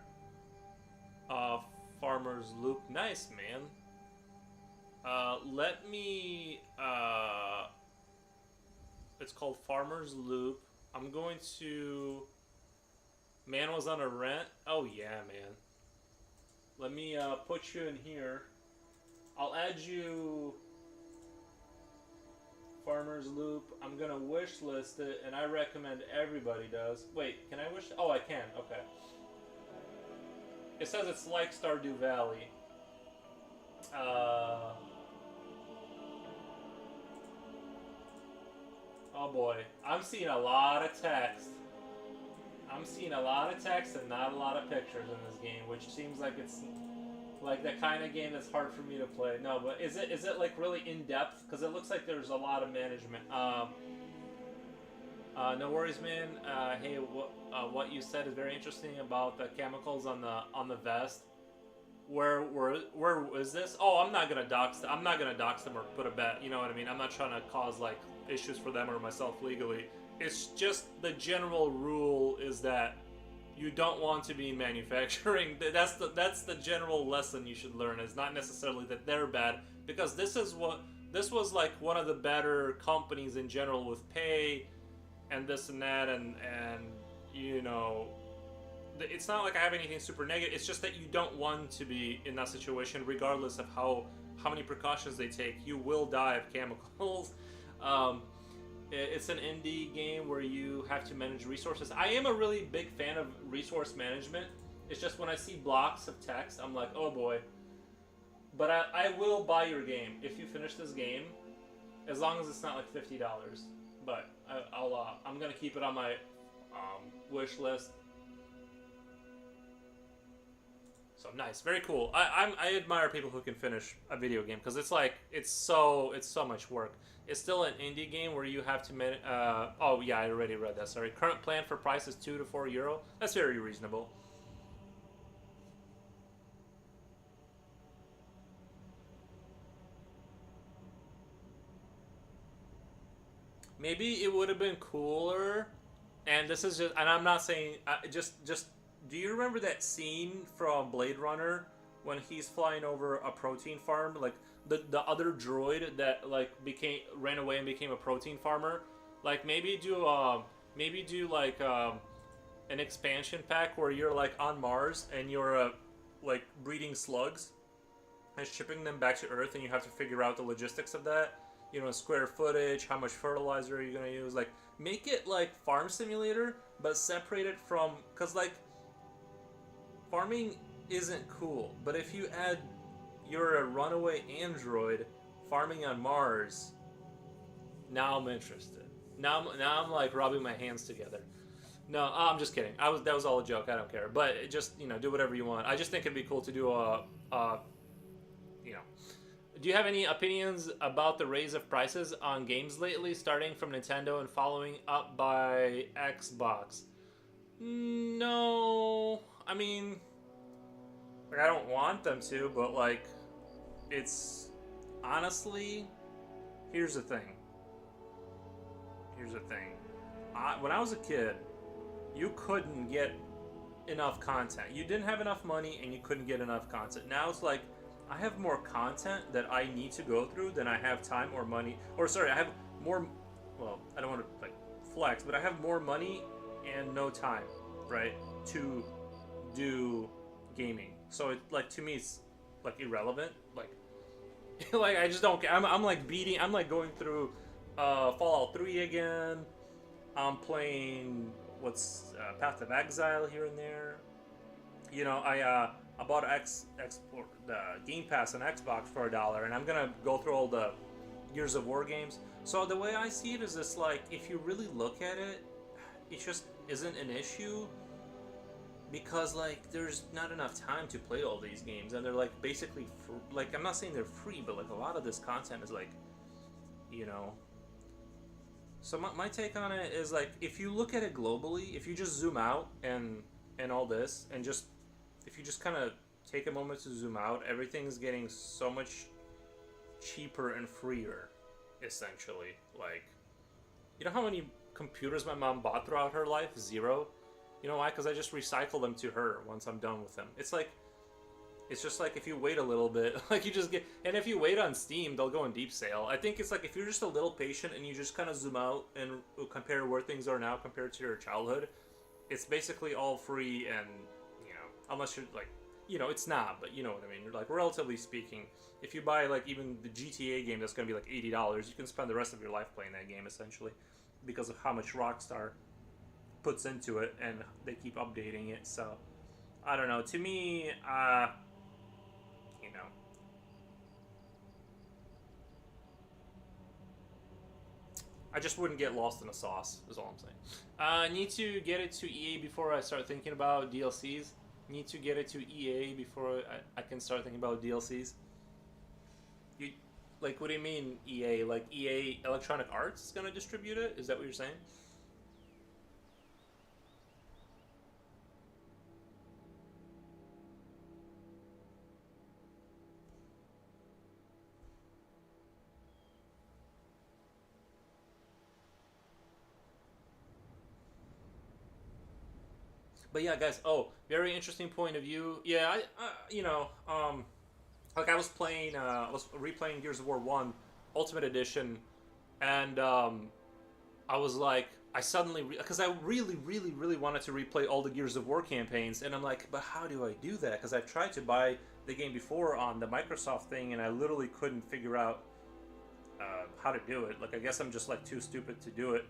Farmer's Loop, nice, man. Let me. It's called Farmer's Loop. I'm going to. Man was on a rent. Oh yeah, man. Let me put you in here. I'll add you. Farmer's Loop. I'm gonna wish list it, and I recommend everybody does. Wait, can I wish? Oh, I can. Okay. It says it's like Stardew Valley. Oh boy, I'm seeing a lot of text. I'm seeing a lot of text and not a lot of pictures in this game, which seems like it's like the kind of game that's hard for me to play. No, but is it like really in depth? Because it looks like there's a lot of management. No worries, man. Hey, what you said is very interesting about the chemicals on the vest. Where is this? Oh, I'm not gonna dox them or put a bet. You know what I mean? I'm not trying to cause like issues for them or myself legally. It's just the general rule is that you don't want to be manufacturing. That's the general lesson you should learn. It's not necessarily that they're bad, because this was like one of the better companies in general with pay and this and that, and you know, it's not like I have anything super negative. It's just that you don't want to be in that situation, regardless of how many precautions they take. You will die of chemicals. It's an indie game where you have to manage resources. I am a really big fan of resource management. It's just when I see blocks of text, I'm like, oh boy. But I will buy your game if you finish this game, as long as it's not like $50. But I'm gonna keep it on my wish list. So nice, very cool. I admire people who can finish a video game, because it's like it's so much work. It's still an indie game where you have to oh yeah, I already read that. Sorry. Current plan for price is €2 to €4. That's very reasonable. Maybe it would have been cooler. And this is just, and I'm not saying just. Do you remember that scene from Blade Runner when he's flying over a protein farm? Like the other droid that like ran away and became a protein farmer. Like maybe do like an expansion pack where you're like on Mars and you're like breeding slugs and shipping them back to Earth, and you have to figure out the logistics of that. You know, square footage, how much fertilizer are you gonna use? Like make it like Farm Simulator, but separate it from, because like farming isn't cool, but if you add you're a runaway android farming on Mars, now I'm interested. Now I'm like rubbing my hands together. No, I'm just kidding. That was all a joke. I don't care. But just do whatever you want. I just think it'd be cool to do a you know. Do you have any opinions about the raise of prices on games lately, starting from Nintendo and following up by Xbox? No, I mean, like, I don't want them to, but like, it's honestly, here's the thing. Here's the thing. When I was a kid, you couldn't get enough content. You didn't have enough money and you couldn't get enough content. Now it's like I have more content that I need to go through than I have time or money. Or sorry, I have more. Well, I don't want to like flex, but I have more money and no time, right, to do gaming. So it like to me it's like irrelevant. Like like I just don't. I'm like beating. I'm like going through Fallout 3 again. I'm playing Path of Exile here and there. I bought the Game Pass on Xbox for $1, and I'm gonna go through all the Gears of War games. So the way I see it is this: like, if you really look at it, it just isn't an issue because like there's not enough time to play all these games, and they're like basically like I'm not saying they're free, but like a lot of this content is like, you know. So my take on it is like if you look at it globally, if you just zoom out and all this, and just if you just kind of take a moment to zoom out, everything's getting so much cheaper and freer, essentially. Like, you know how many computers my mom bought throughout her life? 0. You know why? Because I just recycle them to her once I'm done with them. It's just like if you wait a little bit, like you just get, and if you wait on Steam, they'll go in deep sale. I think it's like if you're just a little patient and you just kind of zoom out and compare where things are now compared to your childhood, it's basically all free and, unless you're like, it's not, but you know what I mean. Like, relatively speaking, if you buy like even the GTA game that's going to be like $80, you can spend the rest of your life playing that game essentially because of how much Rockstar puts into it and they keep updating it. So, I don't know. To me, I just wouldn't get lost in the sauce, is all I'm saying. I need to get it to EA before I start thinking about DLCs. Need to get it to EA before I can start thinking about DLCs. You, like, what do you mean EA? Like, EA Electronic Arts is going to distribute it? Is that what you're saying? But yeah, guys. Oh, very interesting point of view. Yeah, like I was playing, I was replaying Gears of War One Ultimate Edition, and I was like, I suddenly because I really, really, really wanted to replay all the Gears of War campaigns, and I'm like, but how do I do that? Because I've tried to buy the game before on the Microsoft thing, and I literally couldn't figure out how to do it. Like, I guess I'm just like too stupid to do it.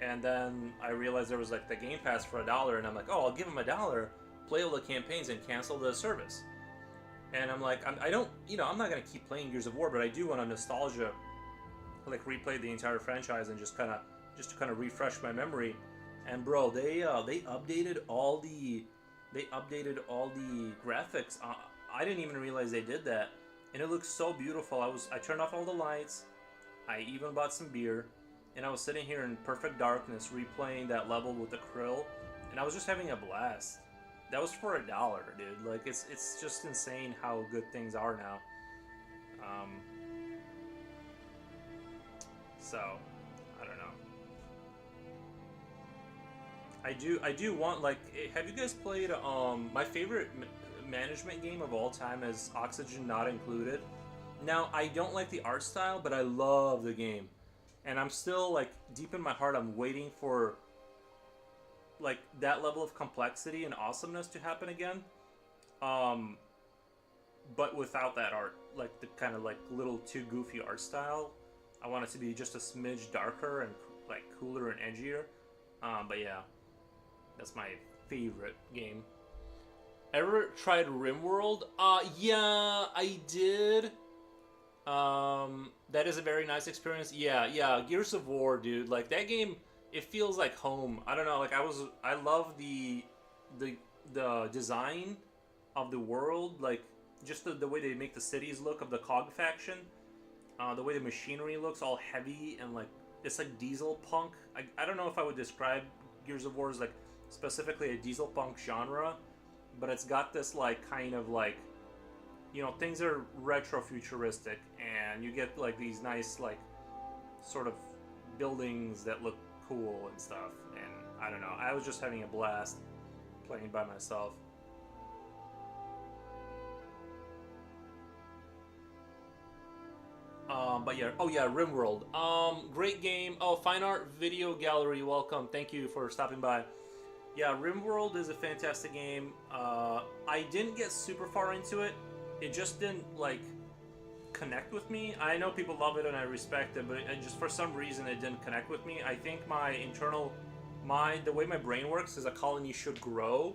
And then I realized there was like the Game Pass for $1, and I'm like, oh, I'll give him $1, play all the campaigns, and cancel the service. And I'm like, I don't, I'm not gonna keep playing Gears of War, but I do want to nostalgia, like replay the entire franchise and just to kind of refresh my memory. And bro, they updated all the graphics. I didn't even realize they did that, and it looks so beautiful. I turned off all the lights. I even bought some beer. And I was sitting here in perfect darkness replaying that level with the krill, and I was just having a blast. That was for $1, dude. Like, it's just insane how good things are now. So I don't know. I do want, like, have you guys played my favorite management game of all time is Oxygen Not Included. Now, I don't like the art style, but I love the game. And I'm still, like, deep in my heart, I'm waiting for, like, that level of complexity and awesomeness to happen again. But without that art, like, the kind of, like, little too goofy art style. I want it to be just a smidge darker and, like, cooler and edgier. But yeah, that's my favorite game. Ever tried RimWorld? Yeah, I did. That is a very nice experience. Yeah, Gears of War, dude. Like, that game, it feels like home. I don't know. Like I love the the design of the world. Like just the way they make the cities look of the Cog faction. The way the machinery looks, all heavy and like it's like diesel punk. I don't know if I would describe Gears of War as like specifically a diesel punk genre, but it's got this like kind of like things are retro futuristic and you get like these nice like sort of buildings that look cool and stuff. And I don't know, I was just having a blast playing by myself. But yeah, oh yeah, RimWorld. Great game. Oh, Fine Art Video Gallery, welcome. Thank you for stopping by. Yeah, RimWorld is a fantastic game. I didn't get super far into it. It just didn't like connect with me. I know people love it and I respect it, but it just for some reason it didn't connect with me. I think the way my brain works is a colony should grow,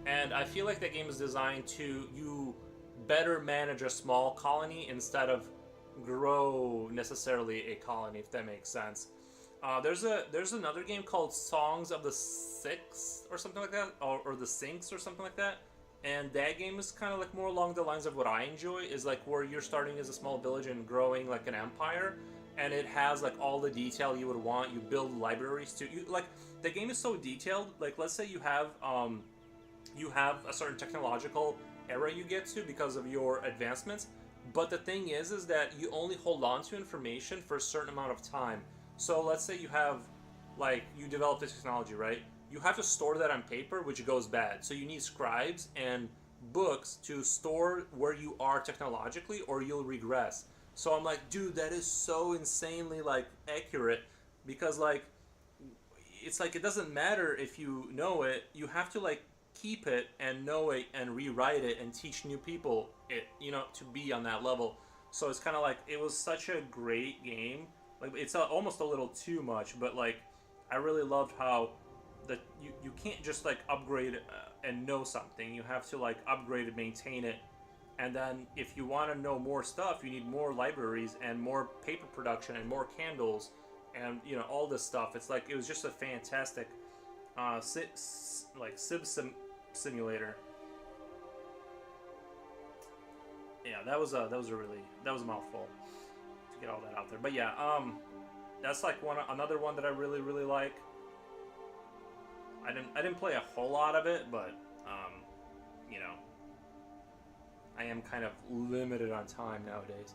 and I feel like that game is designed to you better manage a small colony instead of grow necessarily a colony, if that makes sense. There's another game called Songs of the Six or something like that, or the Sinks or something like that, and that game is kind of like more along the lines of what I enjoy, is like where you're starting as a small village and growing like an empire, and it has like all the detail you would want. You build libraries too. You like the game is so detailed. Like let's say you have a certain technological era you get to because of your advancements. But the thing is that you only hold on to information for a certain amount of time. So let's say you have, like, you develop this technology, right? You have to store that on paper, which goes bad. So you need scribes and books to store where you are technologically, or you'll regress. So I'm like, dude, that is so insanely like accurate, because like it's like it doesn't matter if you know it. You have to like keep it and know it and rewrite it and teach new people it, to be on that level. So it's kind of like it was such a great game. Like it's almost a little too much, but like I really loved how that you can't just like upgrade and know something. You have to like upgrade and maintain it. And then if you want to know more stuff, you need more libraries and more paper production and more candles and all this stuff. It's like it was just a fantastic simulator. Yeah, that was a mouthful to get all that out there. But yeah, that's like another one that I really really like. I didn't play a whole lot of it, but you know, I am kind of limited on time nowadays.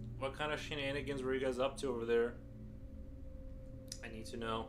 What kind of shenanigans were you guys up to over there? I need to know.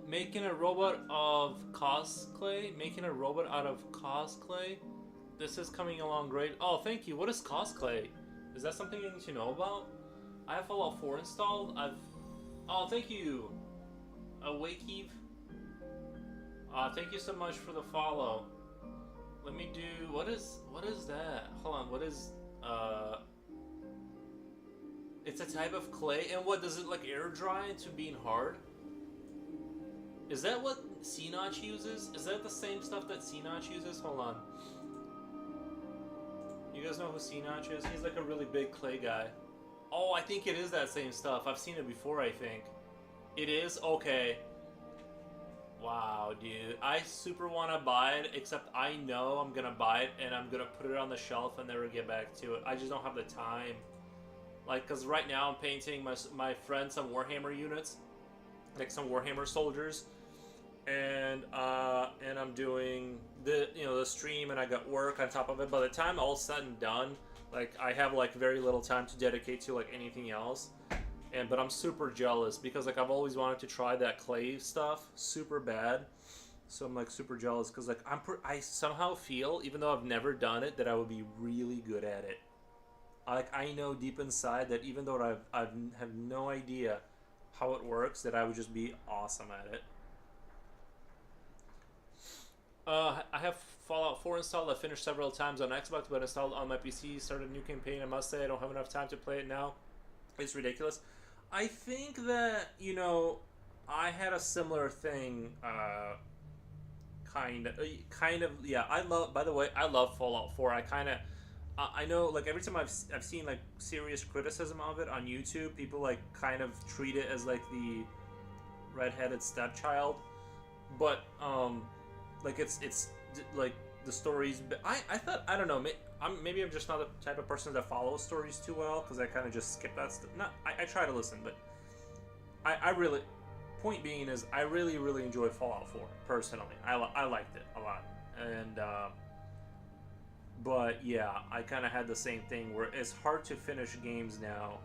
Making a robot of cosplay. Making a robot out of cosplay. This is coming along great. Oh, thank you. What is cosplay? Is that something you need to know about? I have Fallout 4 installed. Oh, thank you. Awake thank you so much for the follow. Let me do. What is that? Hold on. What is It's a type of clay, and what does it like air dry into being hard? Is that what C-Notch uses? Is that the same stuff that C-Notch uses? Hold on. You guys know who C-Notch is? He's like a really big clay guy. Oh, I think it is that same stuff. I've seen it before, I think. It is? Okay. Wow, dude. I super want to buy it, except I know I'm going to buy it, and I'm going to put it on the shelf and never get back to it. I just don't have the time. Like, because right now I'm painting my friend some Warhammer units. Like some Warhammer soldiers. And I'm doing the stream, and I got work on top of it. By the time all's said and done, like I have like very little time to dedicate to like anything else. But I'm super jealous because like I've always wanted to try that clay stuff super bad. So I'm like super jealous because like I somehow feel, even though I've never done it, that I would be really good at it. Like I know deep inside that even though I have no idea how it works, that I would just be awesome at it. I have Fallout 4 installed. I finished several times on Xbox, but installed on my PC. Started a new campaign. I must say I don't have enough time to play it now. It's ridiculous. I think that, I had a similar thing, kind of, yeah, by the way, I love Fallout 4. I know, like, every time I've seen, like, serious criticism of it on YouTube, people, like, kind of treat it as, like, the redheaded stepchild. But, like, it's like, the stories, I thought, I don't know, maybe I'm just not the type of person that follows stories too well, because I kind of just skip that stuff. I try to listen, but I really, point being is, I really, really enjoyed Fallout 4, personally. I liked it a lot. And, but yeah, I kind of had the same thing where it's hard to finish games now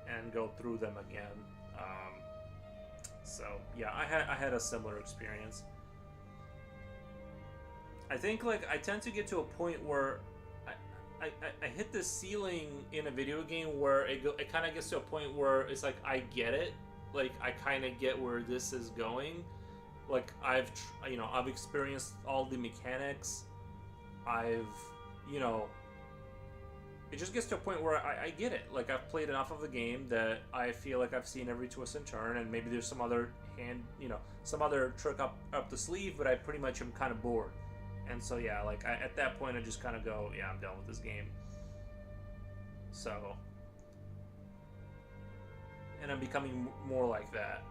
and go through them again. So yeah, I had a similar experience. I think like I tend to get to a point where I hit the ceiling in a video game where it kind of gets to a point where it's like I get it, like I kind of get where this is going. Like I've experienced all the mechanics. It just gets to a point where I get it. Like I've played enough of the game that I feel like I've seen every twist and turn, and maybe there's some other some other trick up the sleeve, but I pretty much am kind of bored. And so yeah, like at that point I just kind of go, yeah, I'm done with this game. So, and I'm becoming more like that.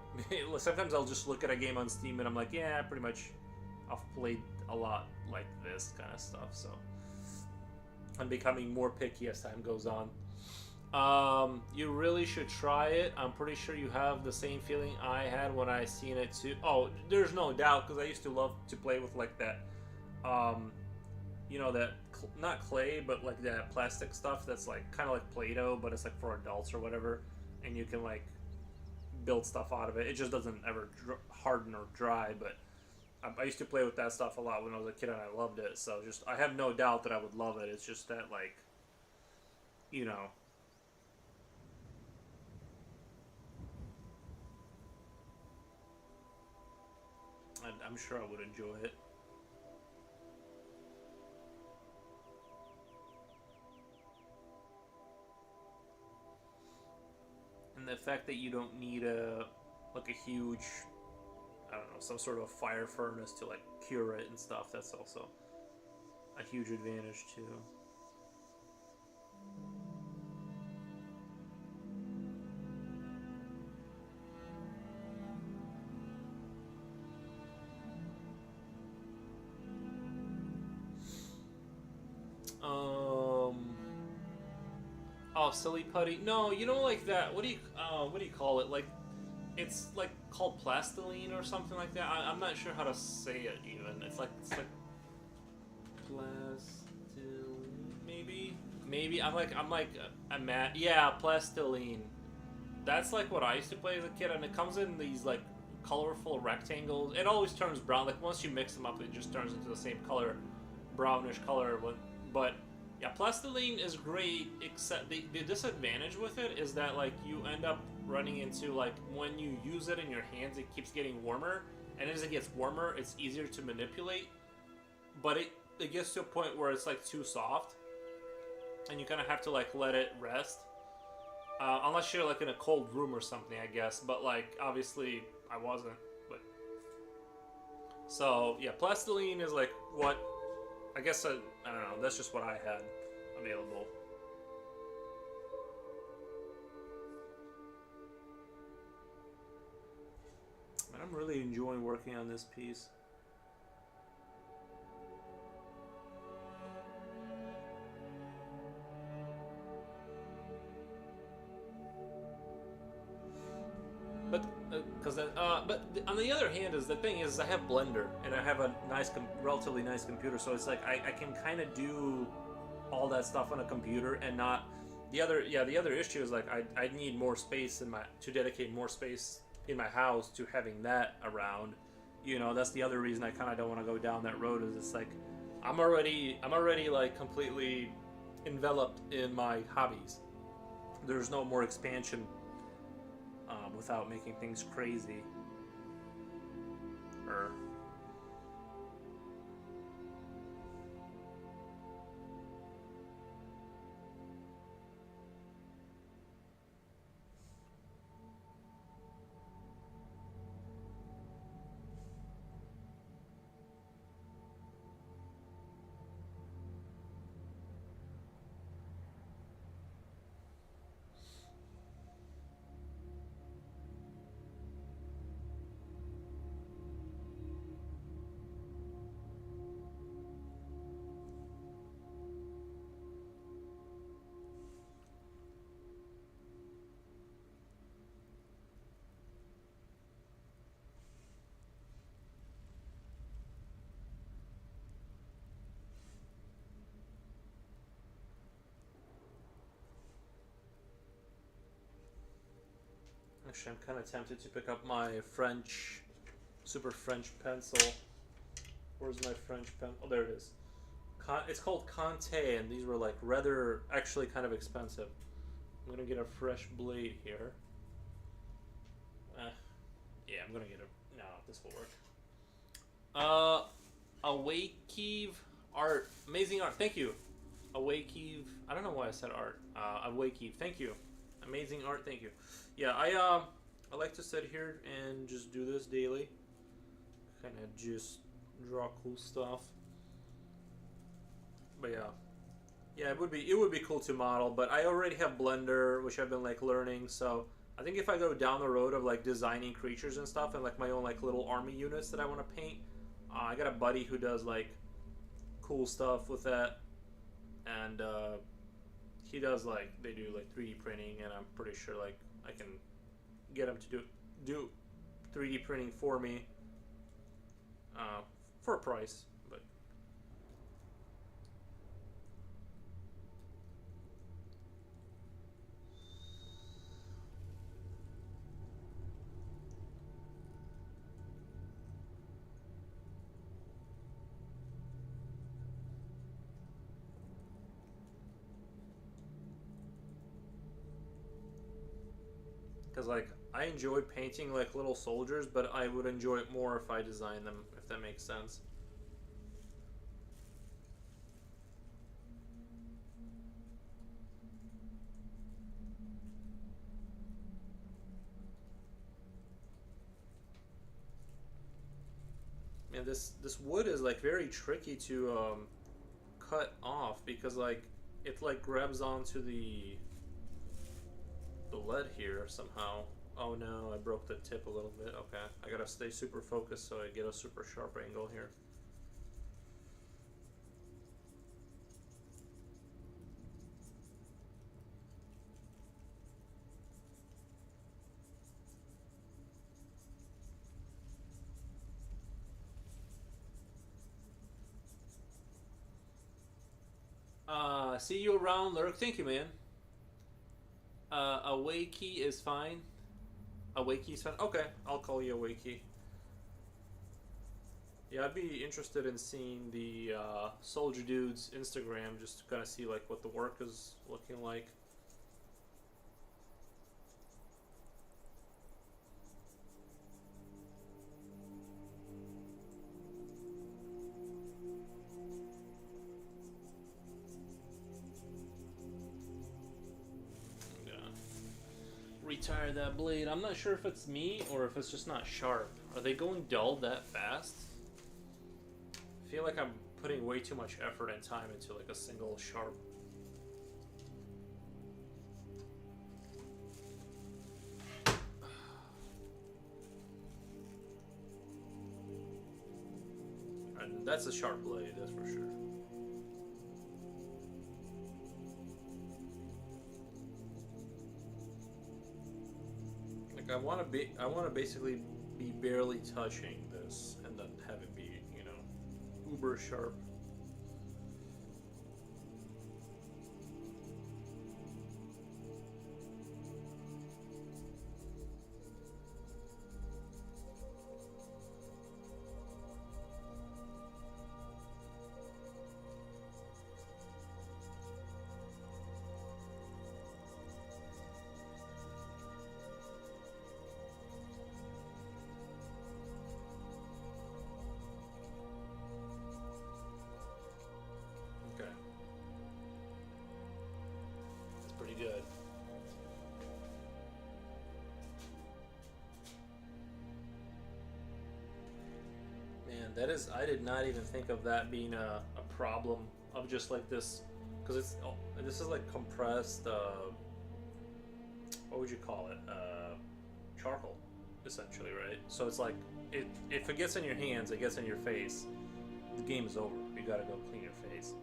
Sometimes I'll just look at a game on Steam and I'm like, yeah, pretty much I've played a lot like this kind of stuff. So I'm becoming more picky as time goes on. You really should try it. I'm pretty sure you have the same feeling I had when I seen it too. Oh, there's no doubt, because I used to love to play with like that that not clay, but like that plastic stuff that's like kind of like Play-Doh, but it's like for adults or whatever, and you can like build stuff out of it. It just doesn't ever harden or dry. But I used to play with that stuff a lot when I was a kid, and I loved it. So just I have no doubt that I would love it. It's just that like, you know. I'm sure I would enjoy it. And the fact that you don't need a like a huge, I don't know, some sort of a fire furnace to like cure it and stuff, that's also a huge advantage too. Um oh, silly putty. No, you don't like that. What do you call it? Like it's like called plastiline or something like that. I'm not sure how to say it even. It's like plastiline maybe. Maybe I'm mad. Yeah, plastiline. That's like what I used to play as a kid, and it comes in these like colorful rectangles. It always turns brown. Like once you mix them up, it just turns into the same color, brownish color. But yeah, plastiline is great. Except the disadvantage with it is that like you end up running into like when you use it in your hands, it keeps getting warmer, and as it gets warmer, it's easier to manipulate. But it gets to a point where it's like too soft, and you kind of have to like let it rest. Unless you're like in a cold room or something, I guess. But like obviously I wasn't. But so yeah, plastiline is like what I guess I don't know. That's just what I had available. And I'm really enjoying working on this piece. But on the other hand, is the thing is I have Blender and I have a nice, relatively nice computer, so it's like I can kind of do all that stuff on a computer and not the other issue is like I need more space in my to dedicate more space in my house to having that around. You know, that's the other reason I kind of don't want to go down that road. Is it's like I'm already like completely enveloped in my hobbies. There's no more expansion without making things crazy. Or actually, I'm kind of tempted to pick up my super French pencil. Where's my French pen? Oh, there it is. It's called Conte, and these were like rather, actually kind of expensive. I'm gonna get a fresh blade here. Yeah, I'm gonna get a. No, this will work. Awakeeve art, amazing art. Thank you, Awakeeve. I don't know why I said art. Awakeeve. Thank you, amazing art. Thank you. Yeah, I like to sit here and just do this daily. Kind of just draw cool stuff. But yeah, it would be cool to model. But I already have Blender, which I've been like learning. So I think if I go down the road of like designing creatures and stuff, and like my own like little army units that I want to paint, I got a buddy who does like cool stuff with that, and he does like they do like 3D printing, and I'm pretty sure like I can get him to do 3D printing for me for a price. But Because, like, I enjoy painting, like, little soldiers, but I would enjoy it more if I designed them, if that makes sense. And this wood is, like, very tricky to, cut off, because, like, it, like, grabs onto the lead here somehow. Oh no, I broke the tip a little bit. Okay, I gotta stay super focused so I get a super sharp angle here. See you around, Lurk. Thank you, man. Away key is fine. Away key is fine. Okay, I'll call you away key. Yeah, I'd be interested in seeing the Soldier Dude's Instagram just to kind of see like what the work is looking like. Yeah. Retire that blade. I'm not sure if it's me or if it's just not sharp. Are they going dull that fast? I feel like I'm putting way too much effort and time into like a single sharp. And that's a sharp blade, that's for sure. Like I want to basically be barely touching this and then have it be, you know, uber sharp. Okay. That's pretty good. Man, that is. I did not even think of that being a problem of just like this, because it's this is like compressed. What would you call it? Charcoal, essentially, right? So it's like if it gets in your hands, it gets in your face. The game is over. You gotta go clean your face.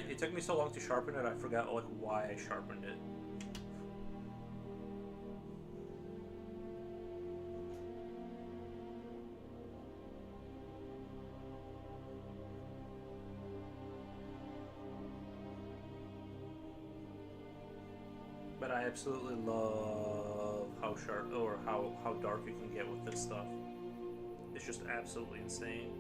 It took me so long to sharpen it. I forgot like why I sharpened it. But I absolutely love how sharp or how dark you can get with this stuff. It's just absolutely insane.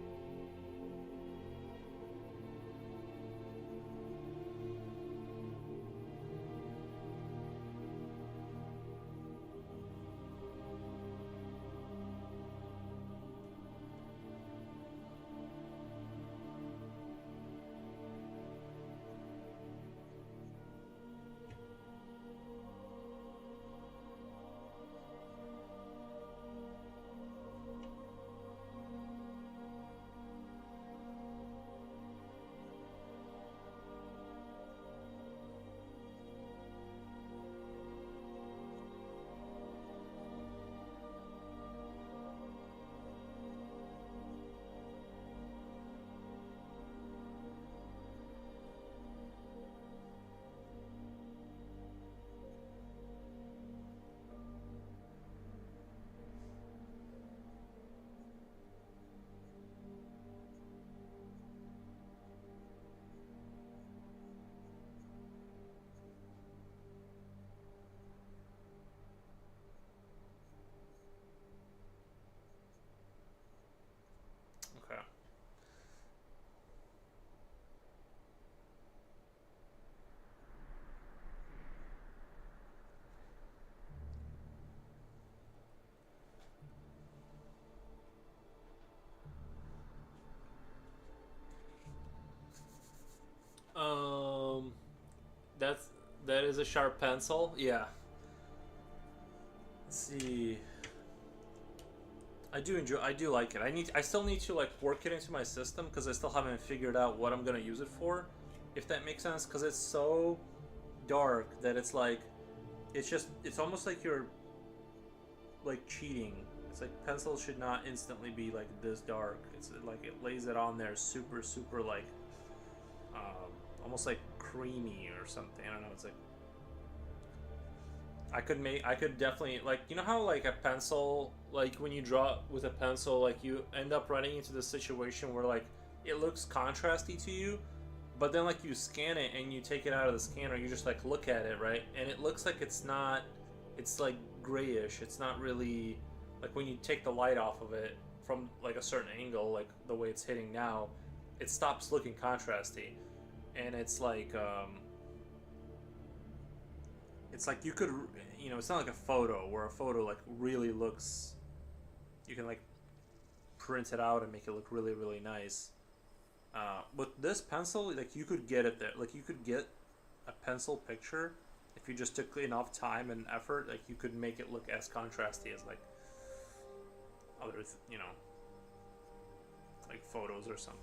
is a sharp pencil. Yeah. Let's see. I do like it. I still need to like work it into my system because I still haven't figured out what I'm gonna use it for, if that makes sense. Because it's so dark that it's like, it's almost like you're like cheating. It's like pencils should not instantly be like this dark. It's like it lays it on there super super like, almost like creamy or something. I don't know. It's like I could definitely like, you know how like a pencil, like when you draw with a pencil, like you end up running into this situation where like it looks contrasty to you, but then like you scan it and you take it out of the scanner, you just like look at it, right, and it looks like it's not, it's like grayish. It's not really like when you take the light off of it from like a certain angle, like the way it's hitting now, it stops looking contrasty, and it's like you could, you know, it's not like a photo where a photo like really looks, you can like print it out and make it look really really nice. With this pencil, like you could get it there, like you could get a pencil picture if you just took enough time and effort. Like you could make it look as contrasty as like other, you know, like photos or something.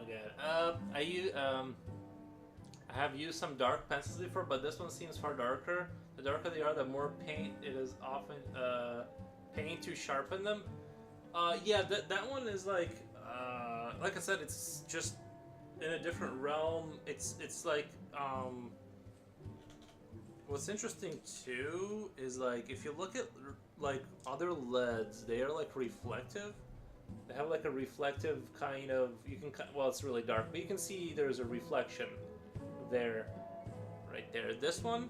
my god. I have used some dark pencils before, but this one seems far darker. The darker they are, the more paint it is often paint to sharpen them. Yeah, that one is like I said, it's just in a different realm. It's like what's interesting too is like if you look at like other LEDs, they are like reflective. They have like a reflective kind of, you can, well, it's really dark, but you can see there's a reflection there, right there. This one,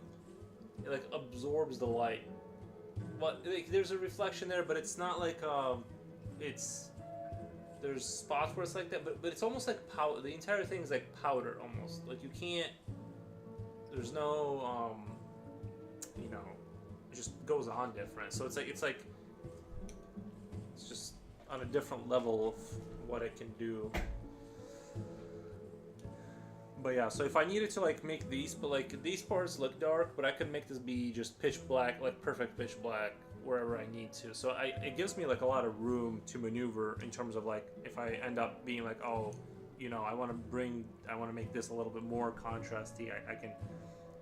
it like absorbs the light. But like, there's a reflection there, but it's not like it's, there's spots where it's like that, but it's almost like powder. The entire thing is like powder almost. Like you can't, there's no you know, it just goes on different. So it's just on a different level of what it can do. But yeah, so if I needed to like make these, but like these parts look dark, but I could make this be just pitch black, like perfect pitch black wherever I need to. So it gives me like a lot of room to maneuver in terms of like if I end up being like, oh, you know, I want to make this a little bit more contrasty. I can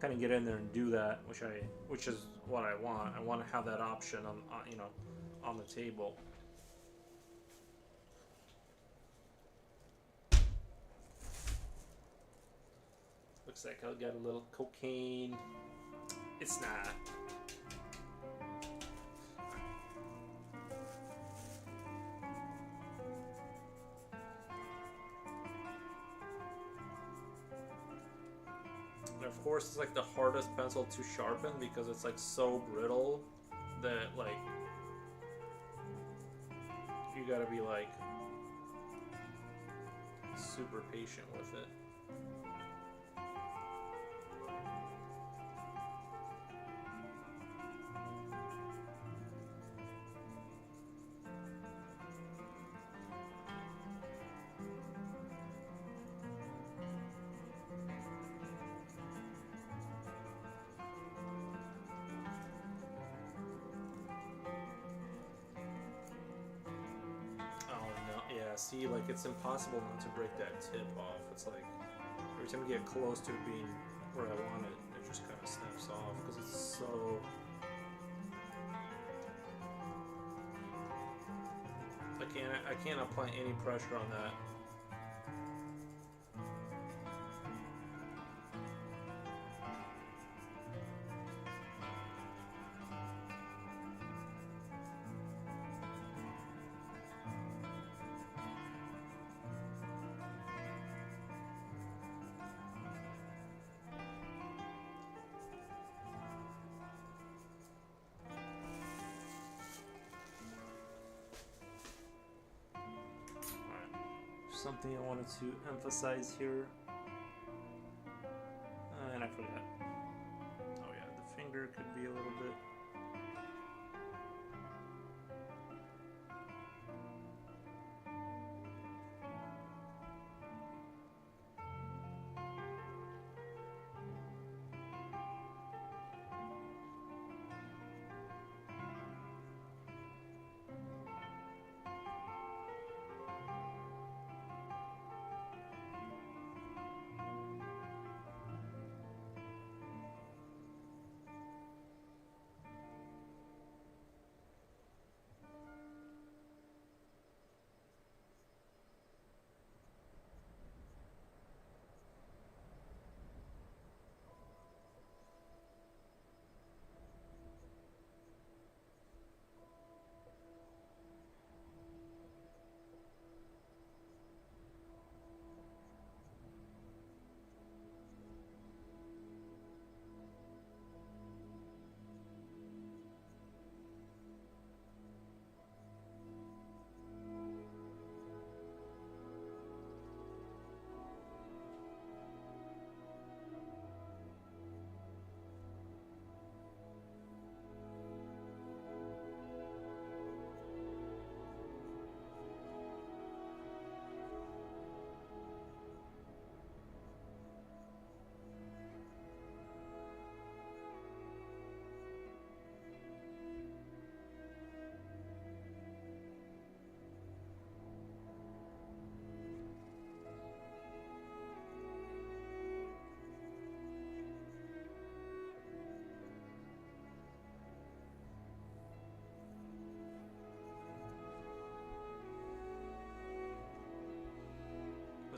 kind of get in there and do that, which is what I want. I want to have that option on you know, on the table. Looks like I'll get a little cocaine. It's not. And of course, it's like the hardest pencil to sharpen because it's like so brittle that like you gotta be like super patient with it. See, like it's impossible not to break that tip off. It's like every time you get close to it being where I want it, it just kind of snaps off because it's so. I can't apply any pressure on that. Something I wanted to emphasize here, and I forgot. Oh yeah, the finger could be a little bit.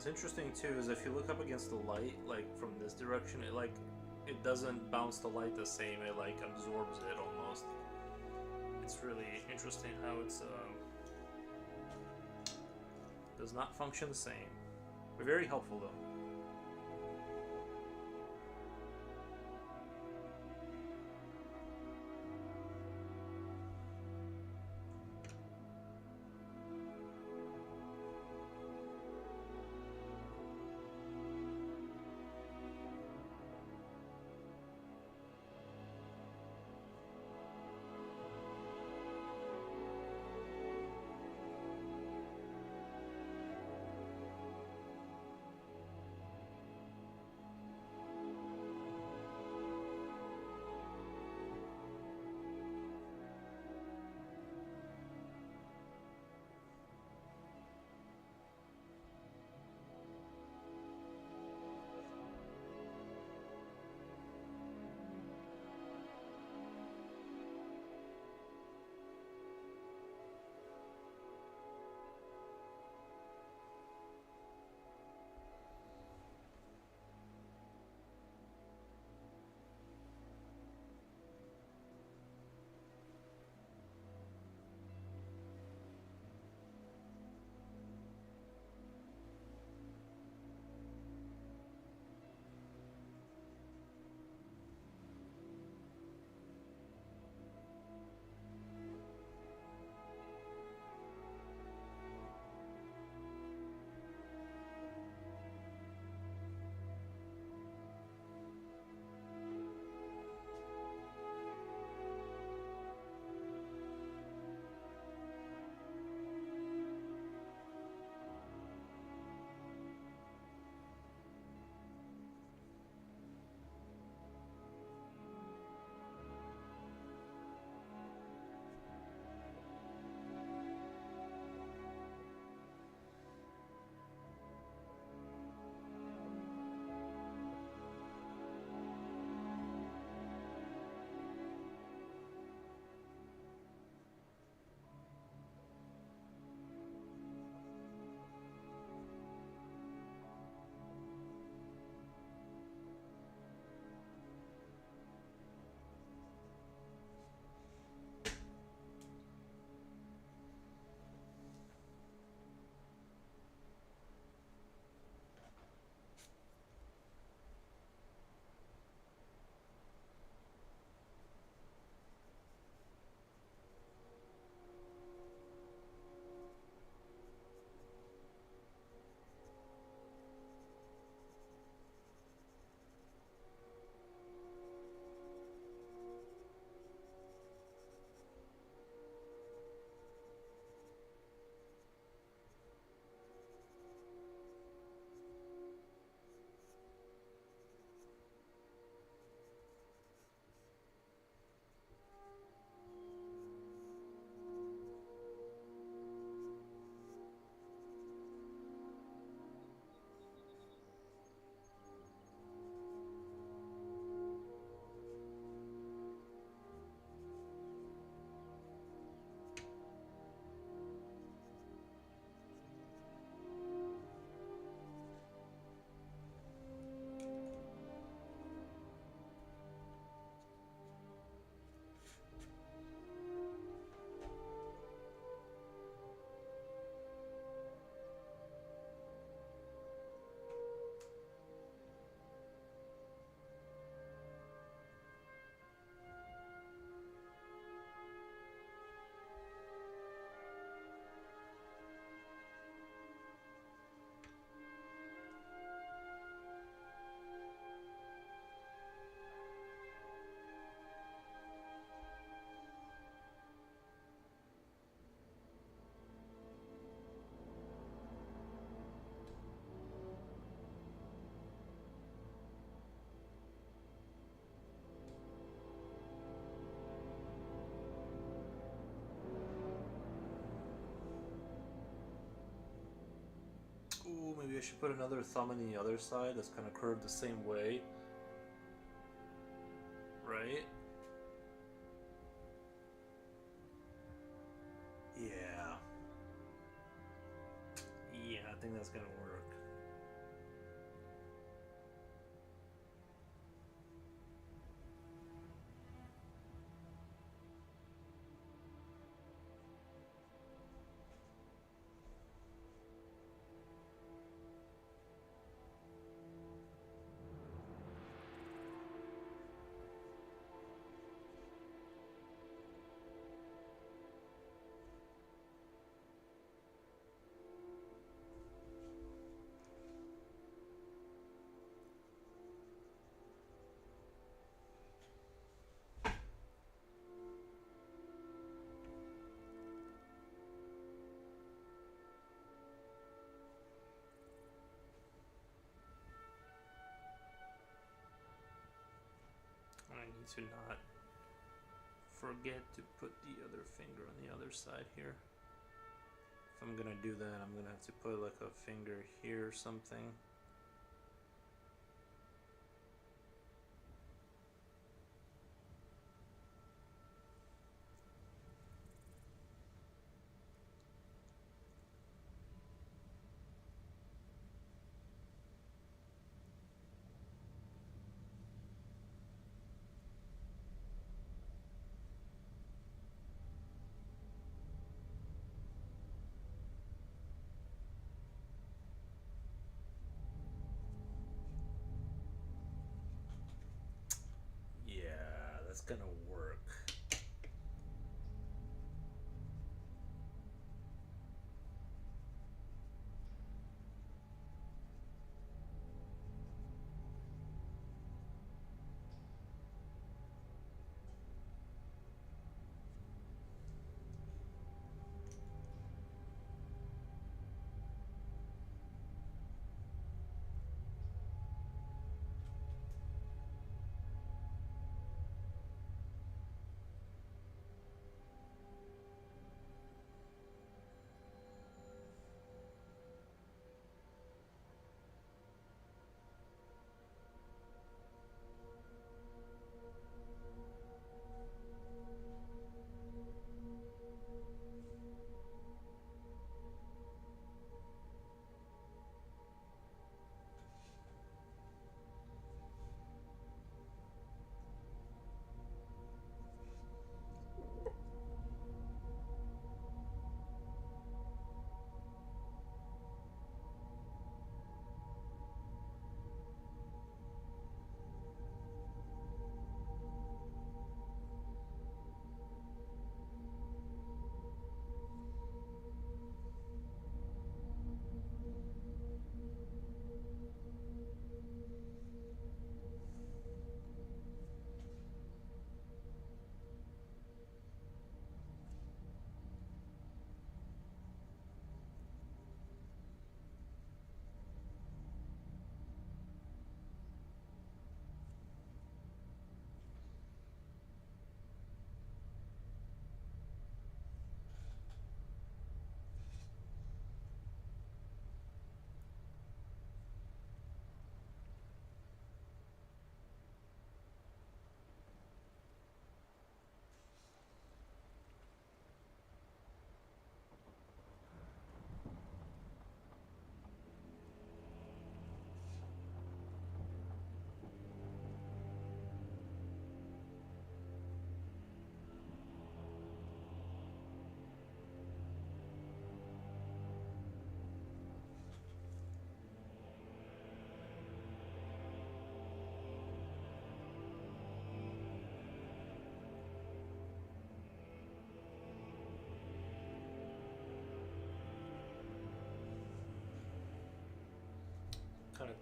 What's interesting too is if you look up against the light, like from this direction, it doesn't bounce the light the same. It like absorbs it almost. It's really interesting how it's does not function the same. But very helpful though. Ooh, maybe I should put another thumb on the other side that's kind of curved the same way. Right? Yeah. Yeah, I think that's gonna work. to not forget to put the other finger on the other side here. If I'm gonna do that, I'm gonna have to put like a finger here or something. Yeah, that's gonna work. Kind of.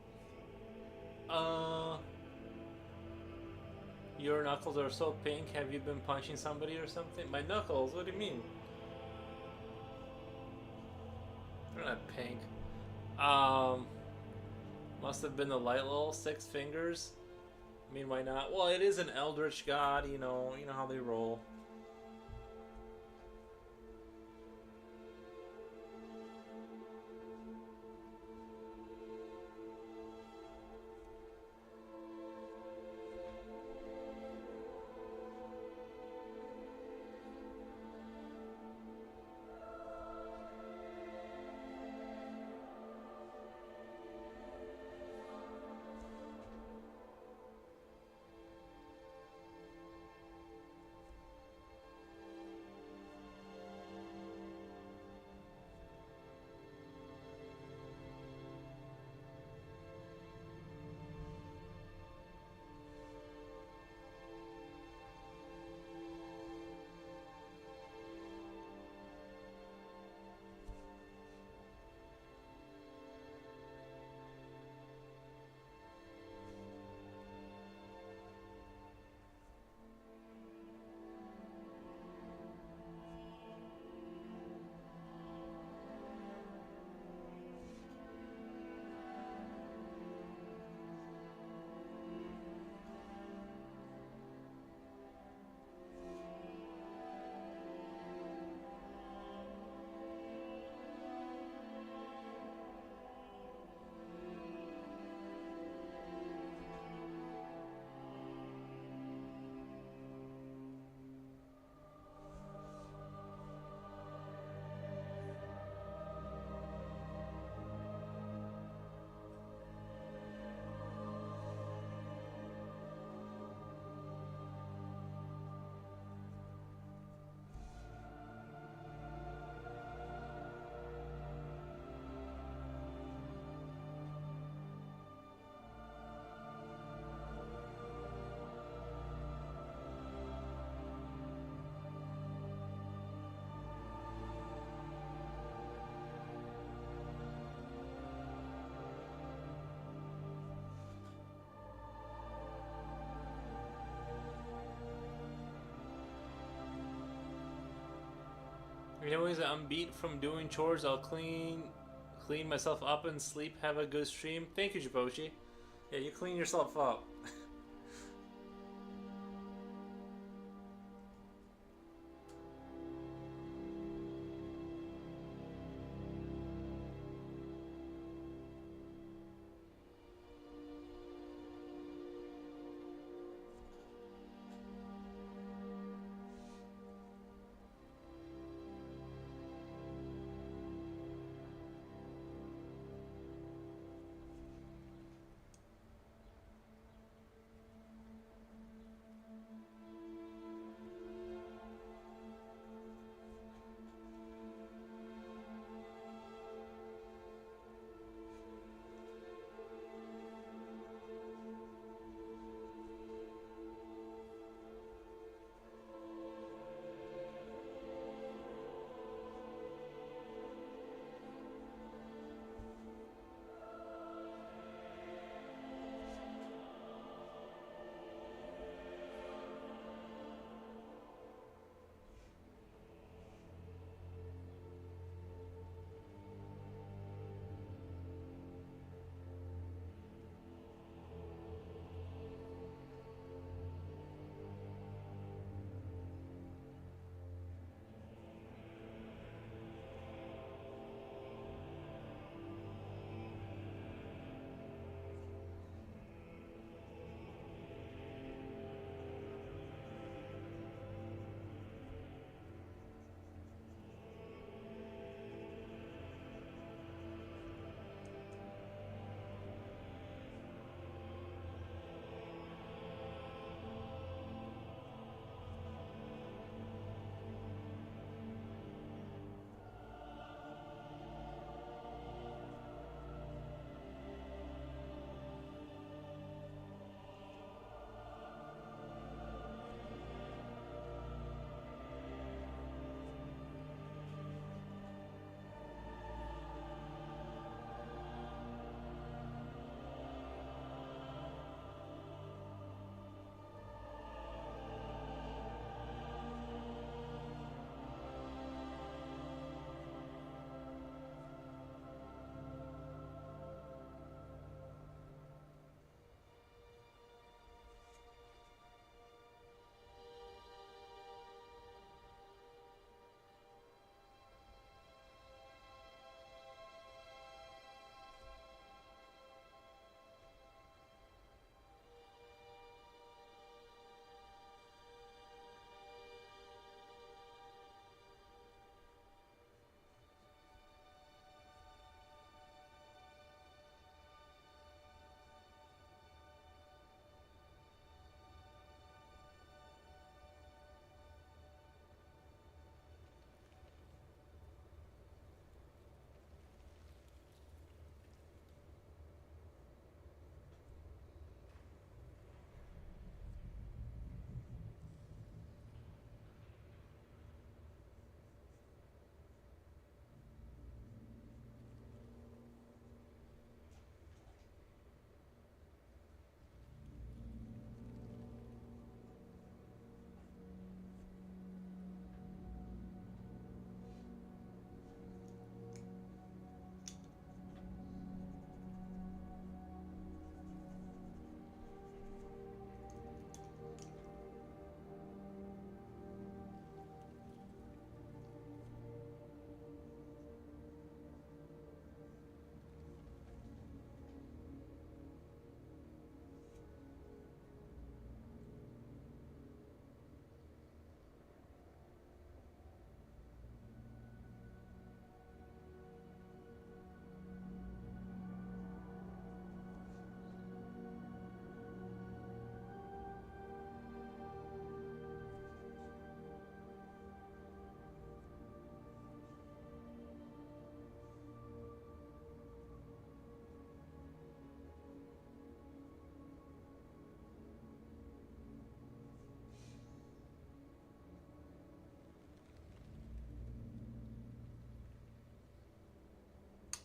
Your knuckles are so pink. Have you been punching somebody or something? My knuckles? What do you mean? They're not pink. Um, must have been the light level 6 fingers. I mean, why not? Well, it is an eldritch god. You know how they roll. Anyways, I'm beat from doing chores. I'll clean myself up and sleep. Have a good stream. Thank you, Japochi. Yeah, you clean yourself up.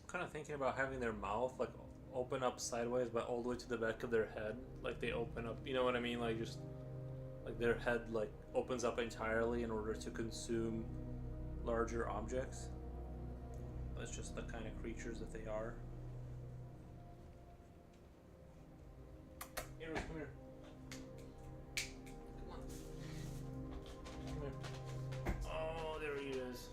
Kind of thinking about having their mouth like open up sideways, but all the way to the back of their head, like they open up. You know what I mean? Like just like their head like opens up entirely in order to consume larger objects. That's just the kind of creatures that they are. Here, come here. Come on. Come here. Oh, there he is.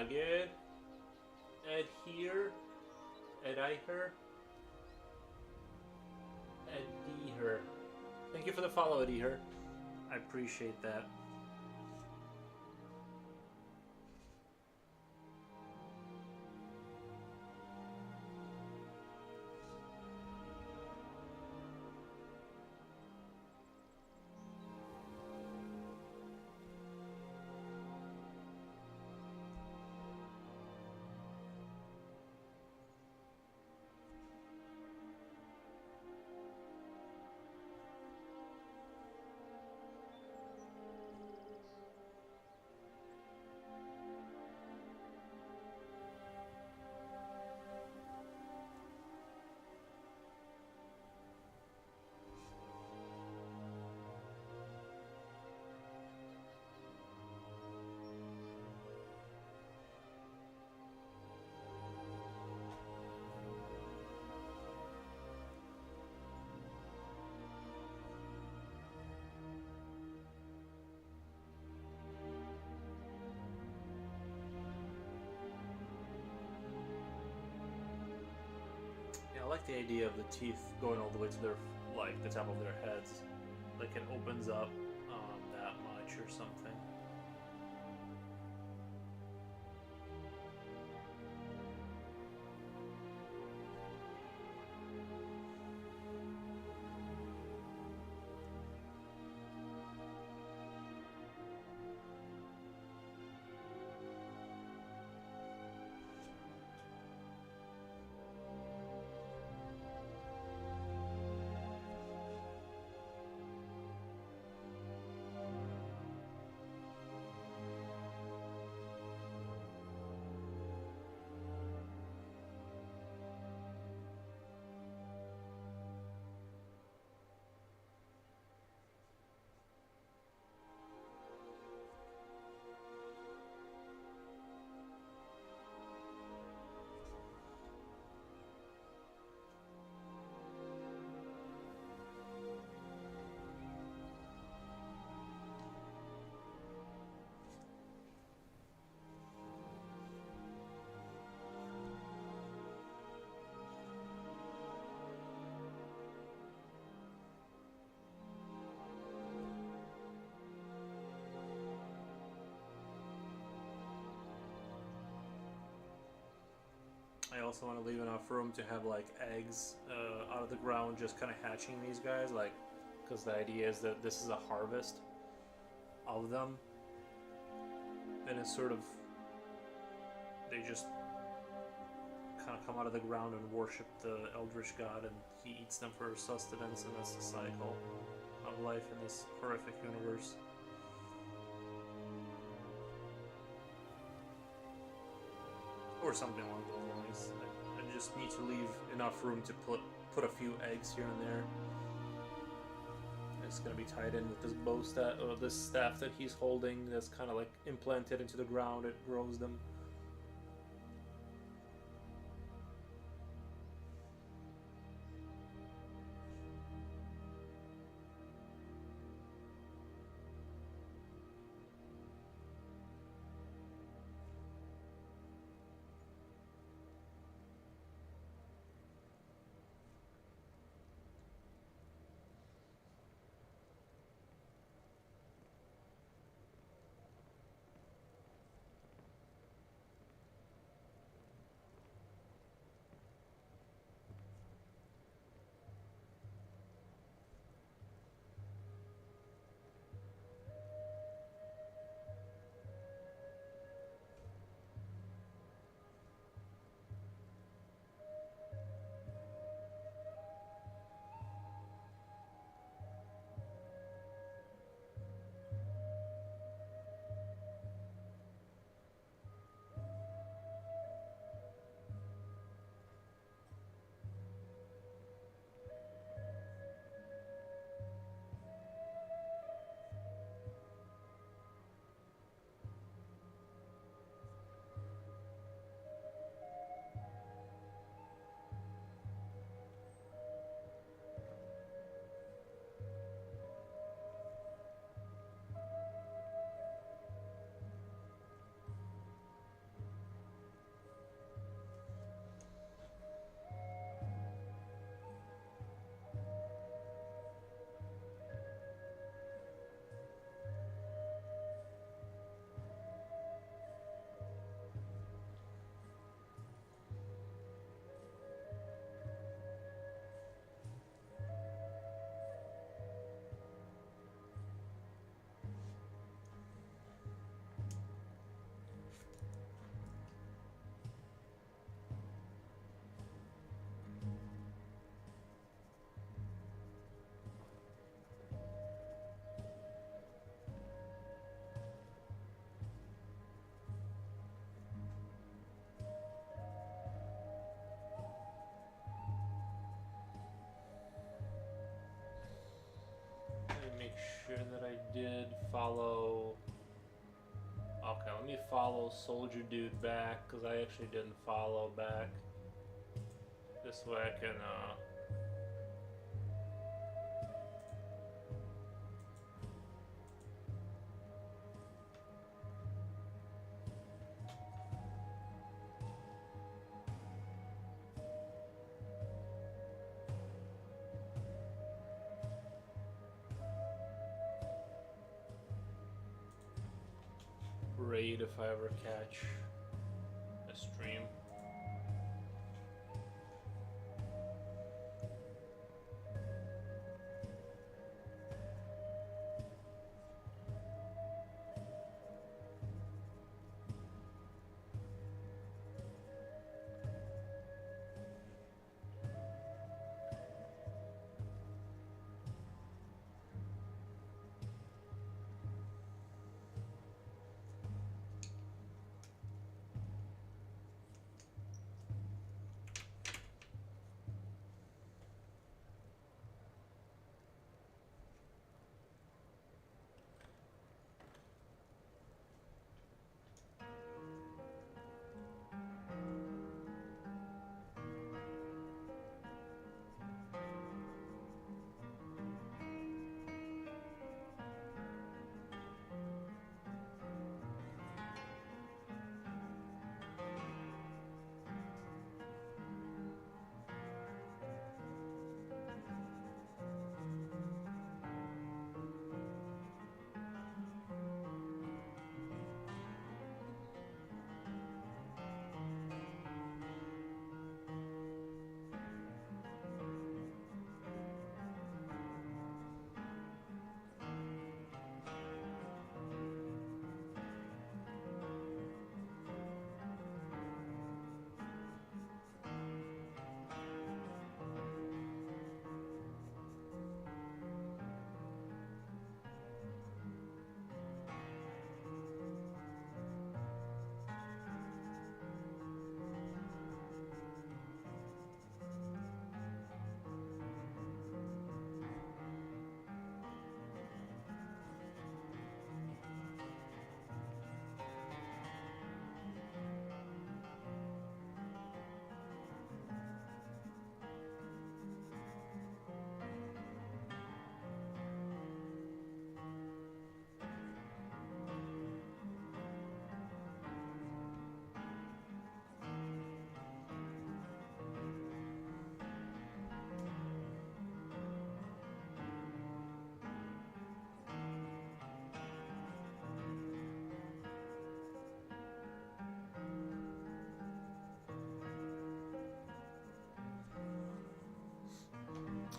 good. Adhere. Adhere. Adhere. Thank you for the follow, Adhere. I appreciate that. I like the idea of the teeth going all the way to their, like, the top of their heads. Like it opens up that much or something. I also want to leave enough room to have like eggs out of the ground just kind of hatching these guys, like, because the idea is that this is a harvest of them, and it's sort of, they just kind of come out of the ground and worship the Eldritch God, and he eats them for sustenance, and that's the cycle of life in this horrific universe. Or something along those lines. I just need to leave enough room to put a few eggs here and there. It's gonna be tied in with this bow staff, or this staff that he's holding. That's kind of like implanted into the ground. It grows them. did follow. Okay, let me follow Soldier Dude back, because I actually didn't follow back. This way I can, raid if I ever catch a stream.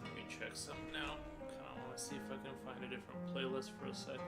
Let me check something now. Kinda wanna see if I can find a different playlist for a second.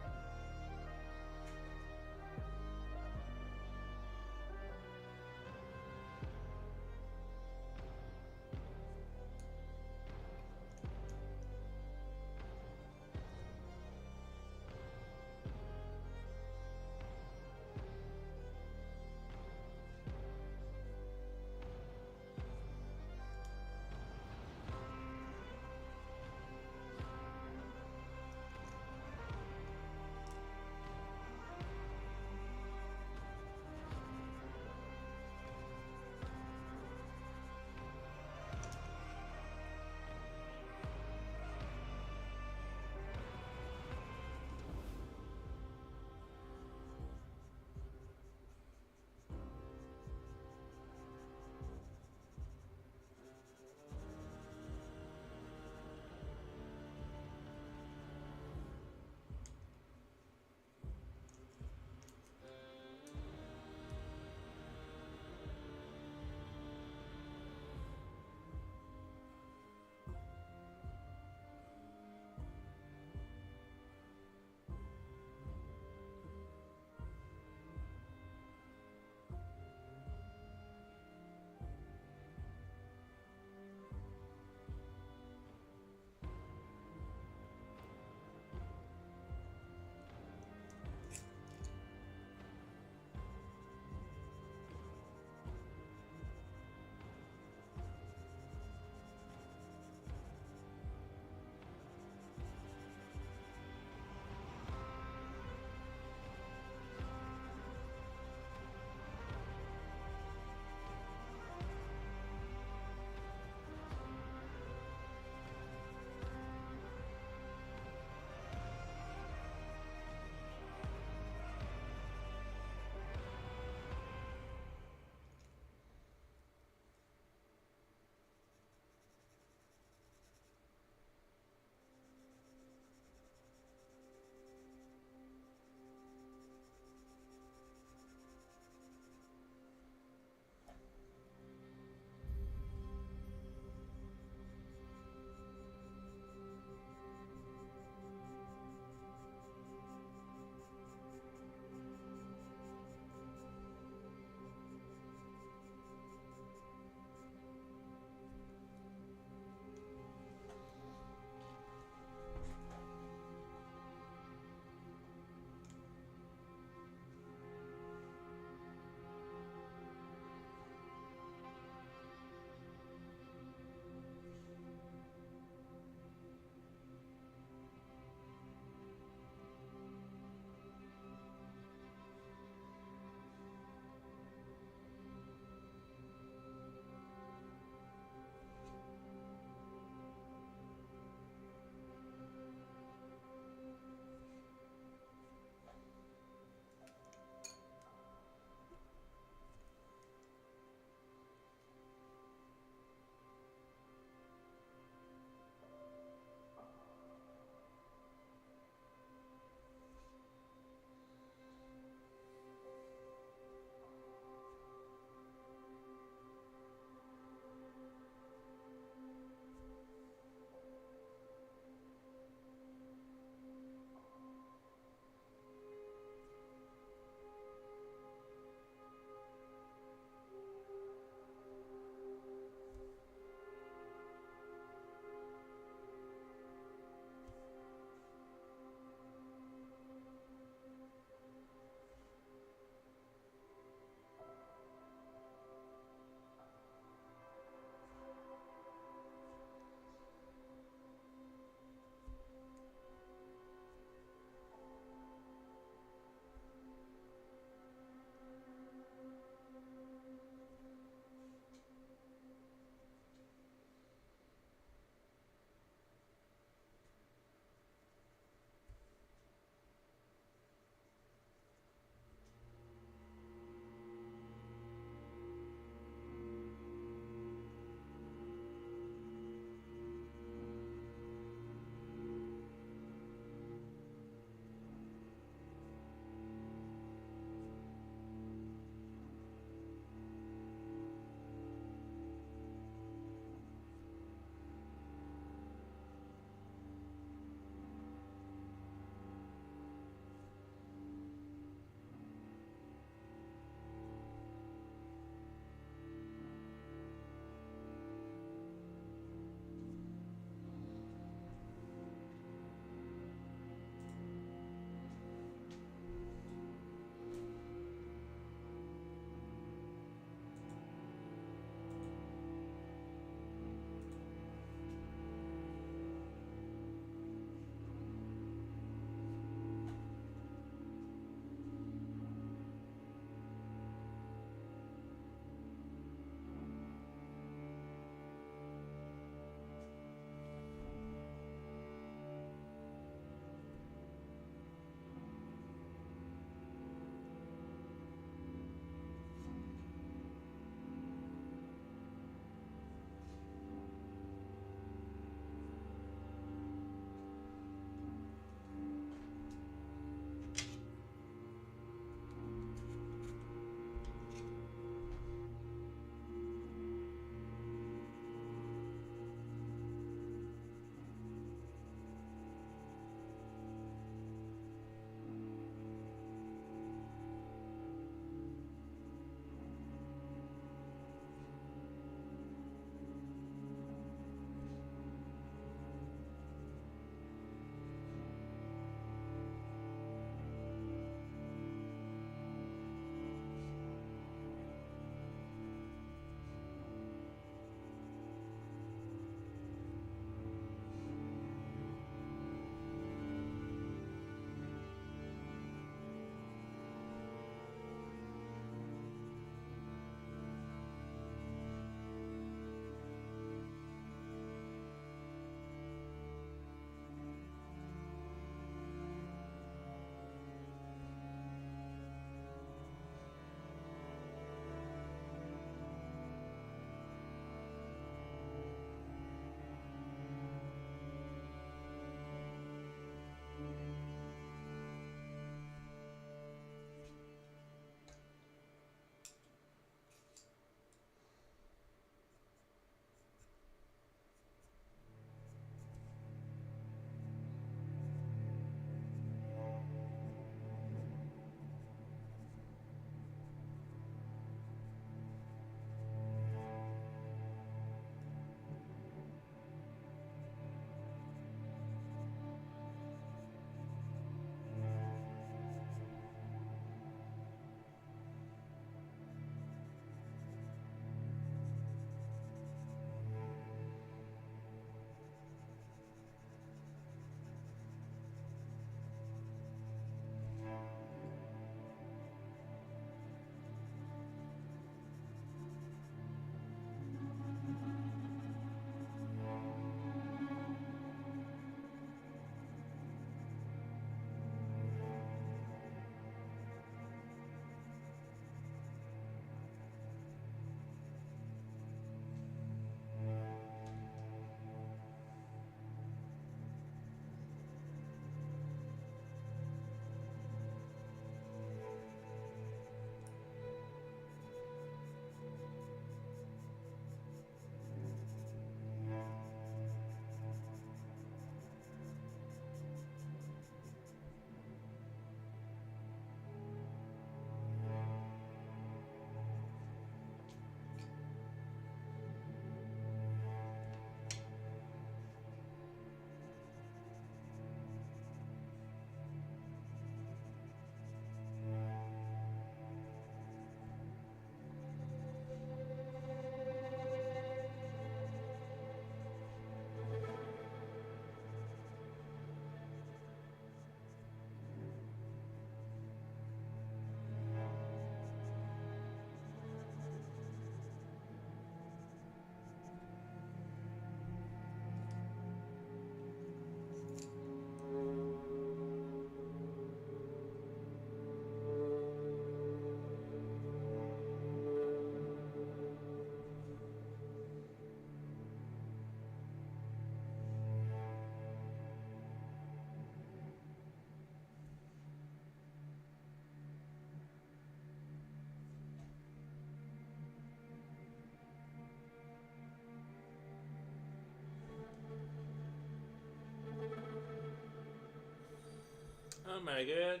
Oh my god.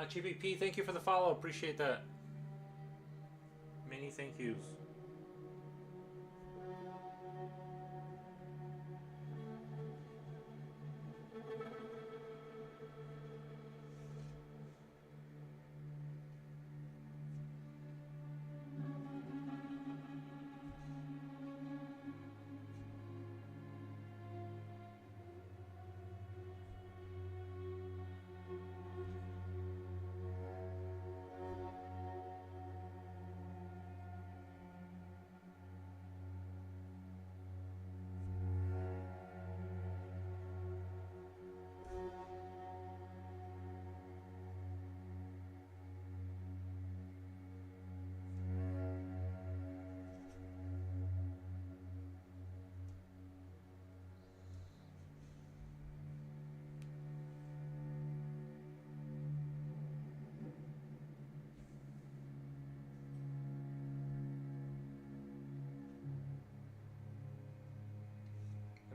GPP, thank you for the follow. Appreciate that. Many thank yous.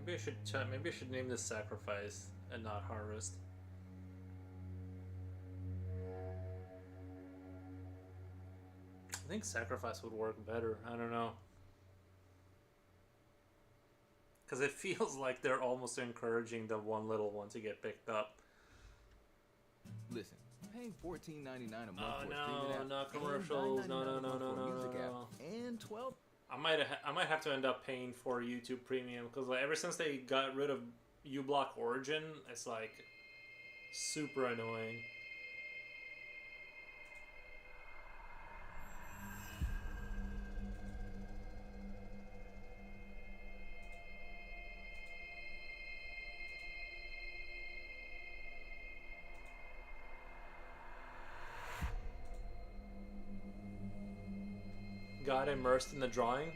Maybe I should name this Sacrifice and not Harvest. I think Sacrifice would work better. I don't know. Because it feels like they're almost encouraging the one little one to get picked up. Listen, paying $14.99 a month Oh for a streaming no, app not commercials. No, no, and $9.99 a no, month no, for a no, music no, app, no. and $12. I might have to end up paying for YouTube Premium because like ever since they got rid of uBlock Origin, it's like super annoying. Got immersed in the drawing.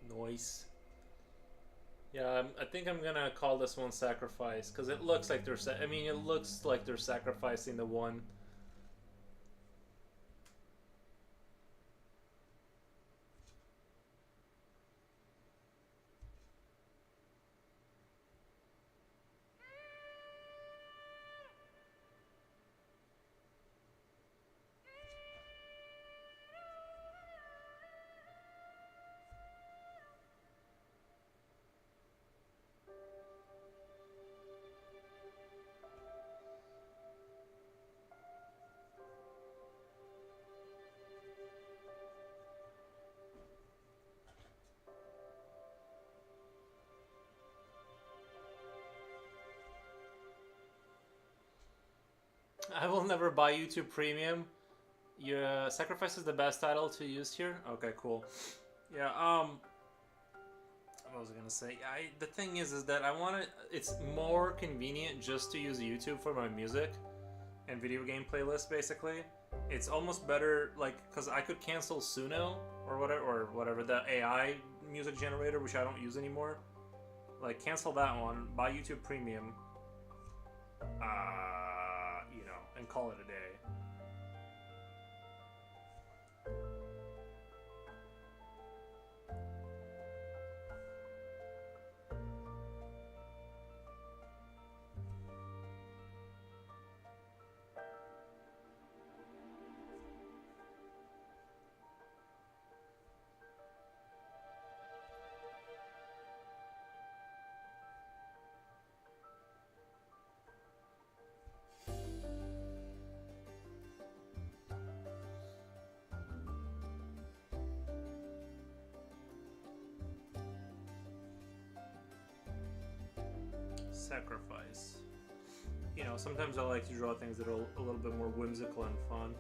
Noise. Yeah, I think I'm gonna call this one Sacrifice because it looks like they're. I mean, it looks like they're sacrificing the one. I will never buy YouTube Premium. Yeah, Sacrifice is the best title to use here. Okay, cool. Yeah. What was I gonna say? The thing is that I want to. It's more convenient just to use YouTube for my music and video game playlist. Basically, it's almost better, like, because I could cancel Suno or whatever the AI music generator, which I don't use anymore. Like, cancel that one, buy YouTube Premium. And call it a day. Sacrifice. You know, sometimes I like to draw things that are a little bit more whimsical and fun.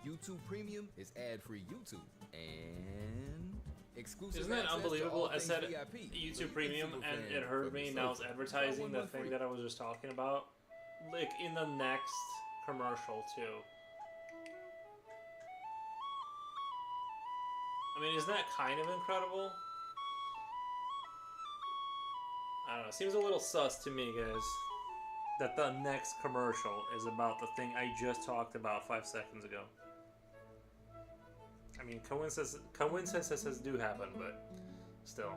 YouTube Premium is ad-free YouTube and exclusive. Isn't that access to unbelievable? all I things said VIP, so YouTube you Premium super and fan it heard from me. your Now it's sofa. advertising Try the one thing free. that I was just talking about, like in the next commercial too. I mean, isn't that kind of incredible? I don't know. It seems a little sus to me, guys, that the next commercial is about the thing I just talked about 5 seconds ago. I mean, coincidences do happen, but still.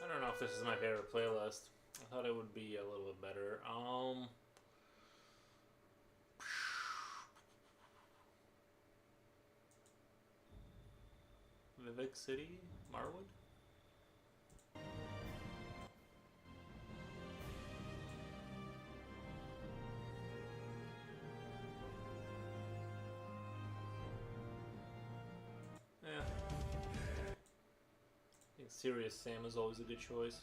I don't know if this is my favorite playlist. I thought it would be a little bit better. Vivek City, Marwood. Yeah. I think Serious Sam is always a good choice.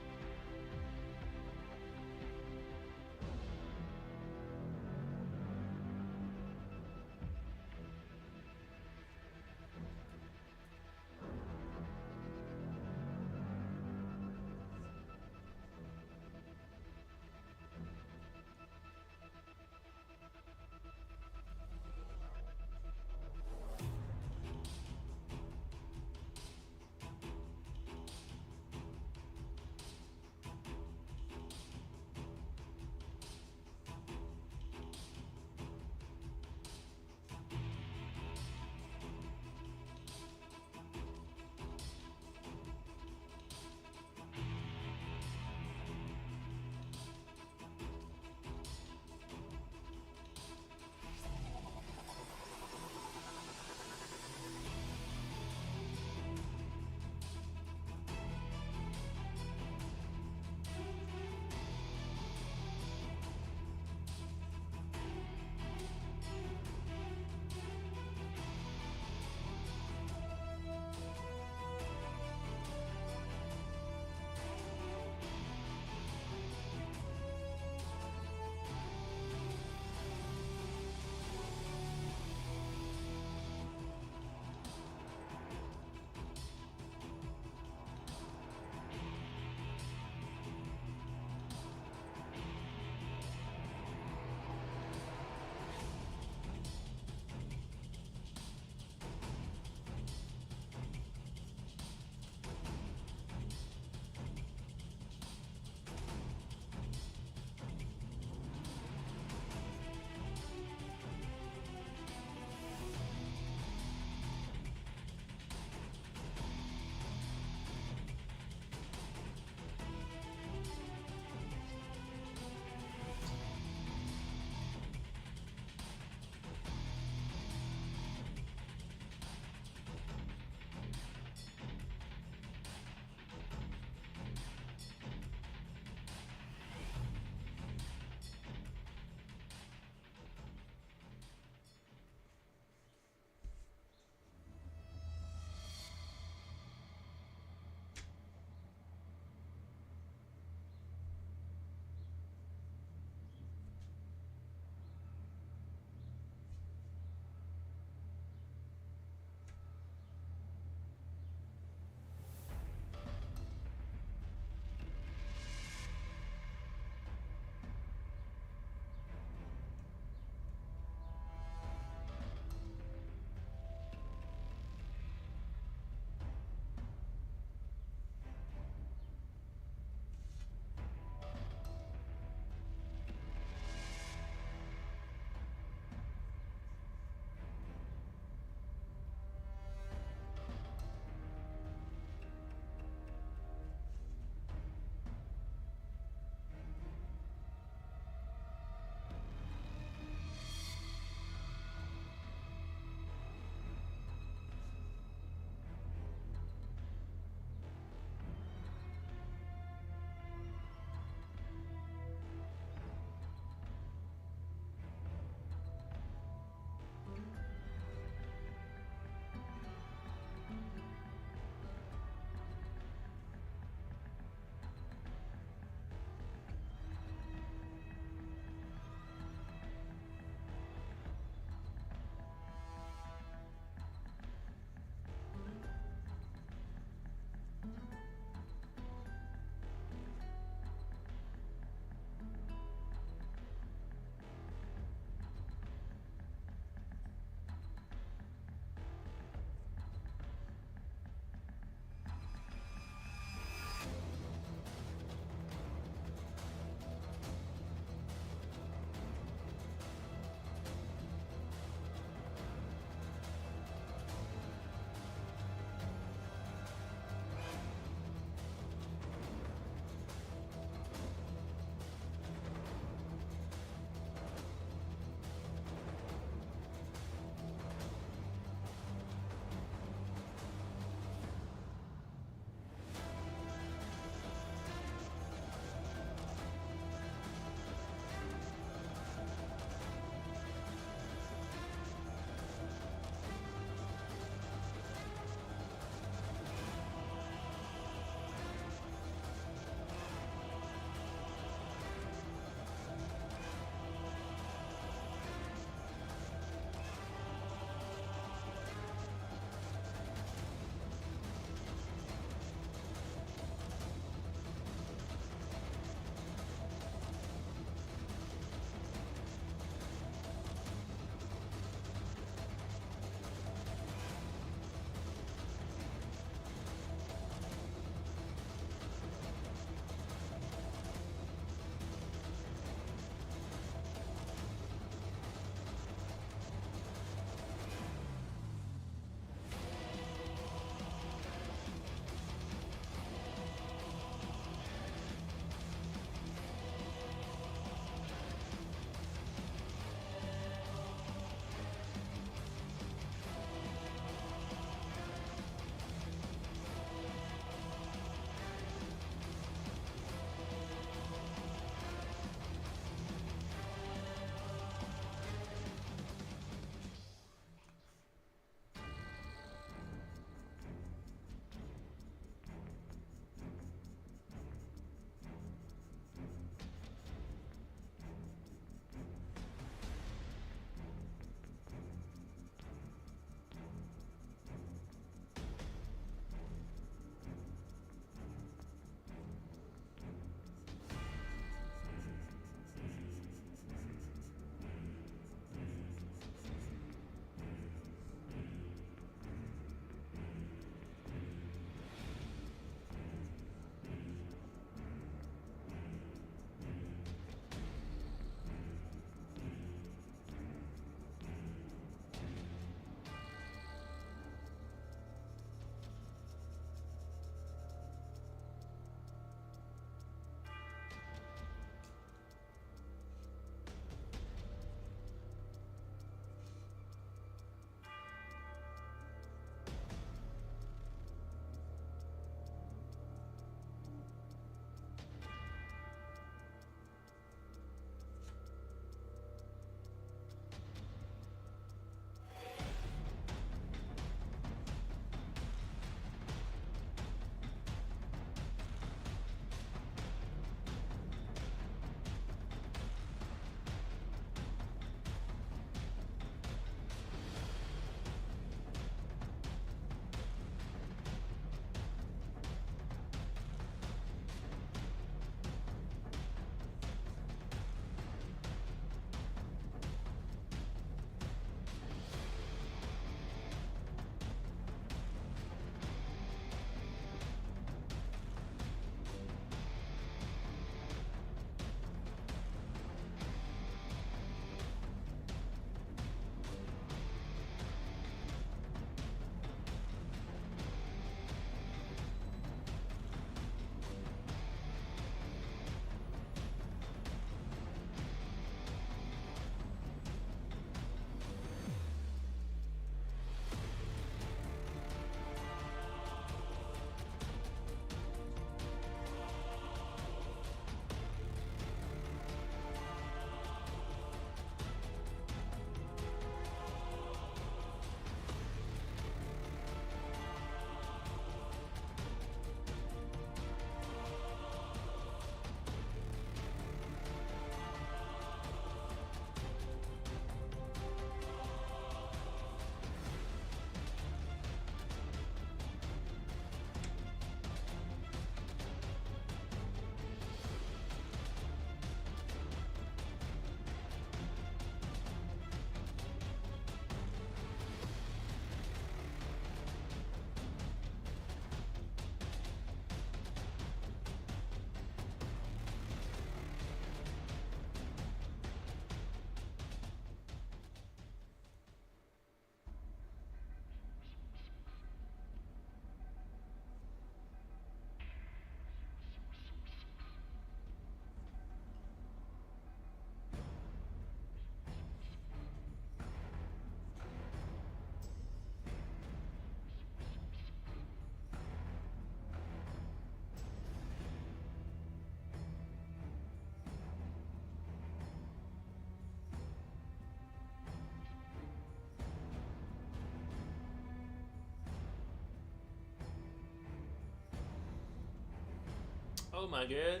Oh my god.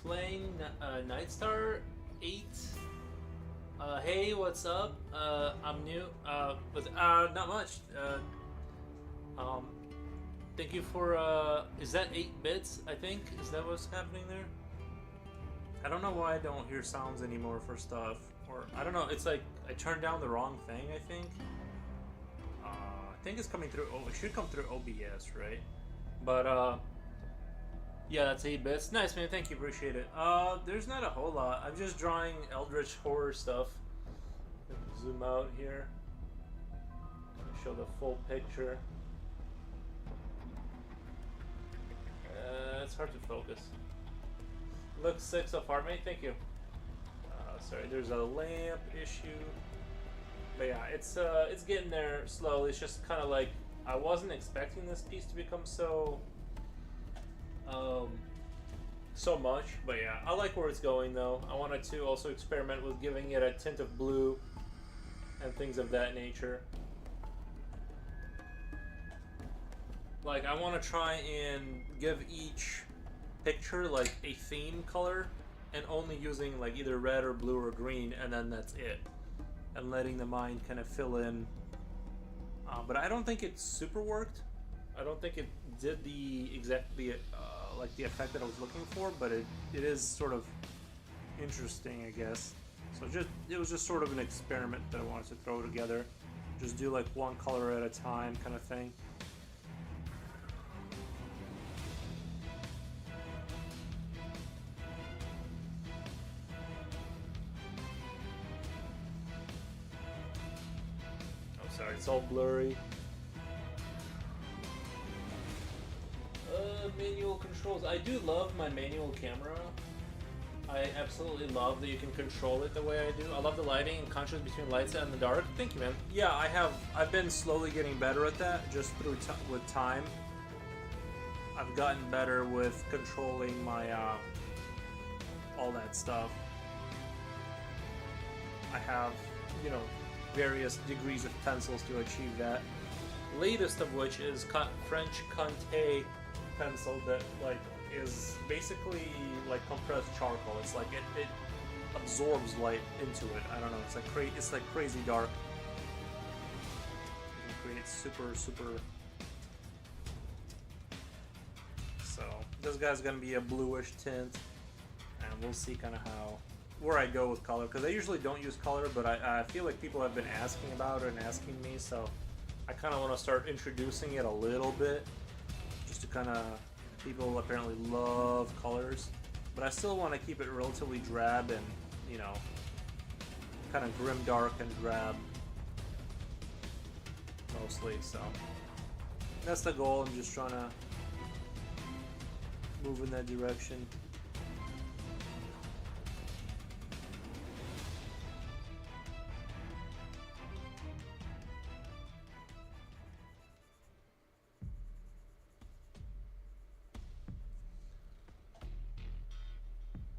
Flaying Nightstar 8. Hey, what's up? I'm new. Not much. Um, Thank you for, is that 8 bits, I think? Is that what's happening there? I don't know why I don't hear sounds anymore for stuff. Or, I don't know, it's like I turned down the wrong thing, I think. I think it's coming through, it should come through OBS, right? But, yeah, that's 8 bits. Nice, man, thank you, appreciate it. There's not a whole lot. I'm just drawing Eldritch Horror stuff. Zoom out here. Show the full picture. It's hard to focus. Looks sick so far, mate. Thank you. Sorry, there's a lamp issue. But yeah, it's getting there slowly. It's just kind of like I wasn't expecting this piece to become so so much. But yeah, I like where it's going though. I wanted to also experiment with giving it a tint of blue and things of that nature. Like, I want to try and give each picture, like, a theme color, and only using, like, either red or blue or green, and then that's it. And letting the mind kind of fill in. But I don't think it super worked. I don't think it did the exactly, like, the effect that I was looking for, but it is sort of interesting, I guess. So it was just sort of an experiment that I wanted to throw together. Just do, like, one color at a time kind of thing. Sorry, it's all blurry. Manual controls. I do love my manual camera. I absolutely love that you can control it the way I do. I love the lighting and contrast between lights and the dark. Thank you, man. Yeah, I've been slowly getting better at that just through with time. I've gotten better with controlling my all that stuff. I have, you know, various degrees of pencils to achieve that. Latest of which is French Conté pencil that like is basically like compressed charcoal. It's like it absorbs light into it. I don't know. It's like crazy dark. You can create super. So this guy's gonna be a bluish tint, and we'll see kind of where I go with color, because I usually don't use color, but I feel like people have been asking about it and asking me, so I kind of want to start introducing it a little bit, just to kind of, people apparently love colors, but I still want to keep it relatively drab and, you know, kind of grim dark and drab, mostly, so that's the goal. I'm just trying to move in that direction.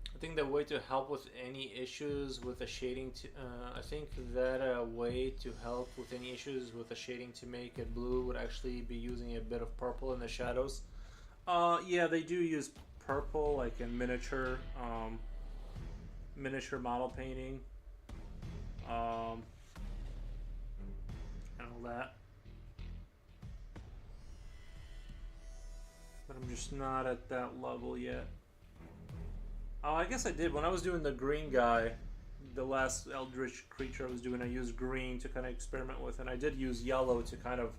I think the way to help with any issues with the shading, I think that a way to help with any issues with the shading to make it blue would actually be using a bit of purple in the shadows. Yeah, they do use purple, like in miniature model painting, and all that. But I'm just not at that level yet. Oh, I guess I did. When I was doing the green guy, the last Eldritch creature I was doing, I used green to kind of experiment with, and I did use yellow to kind of,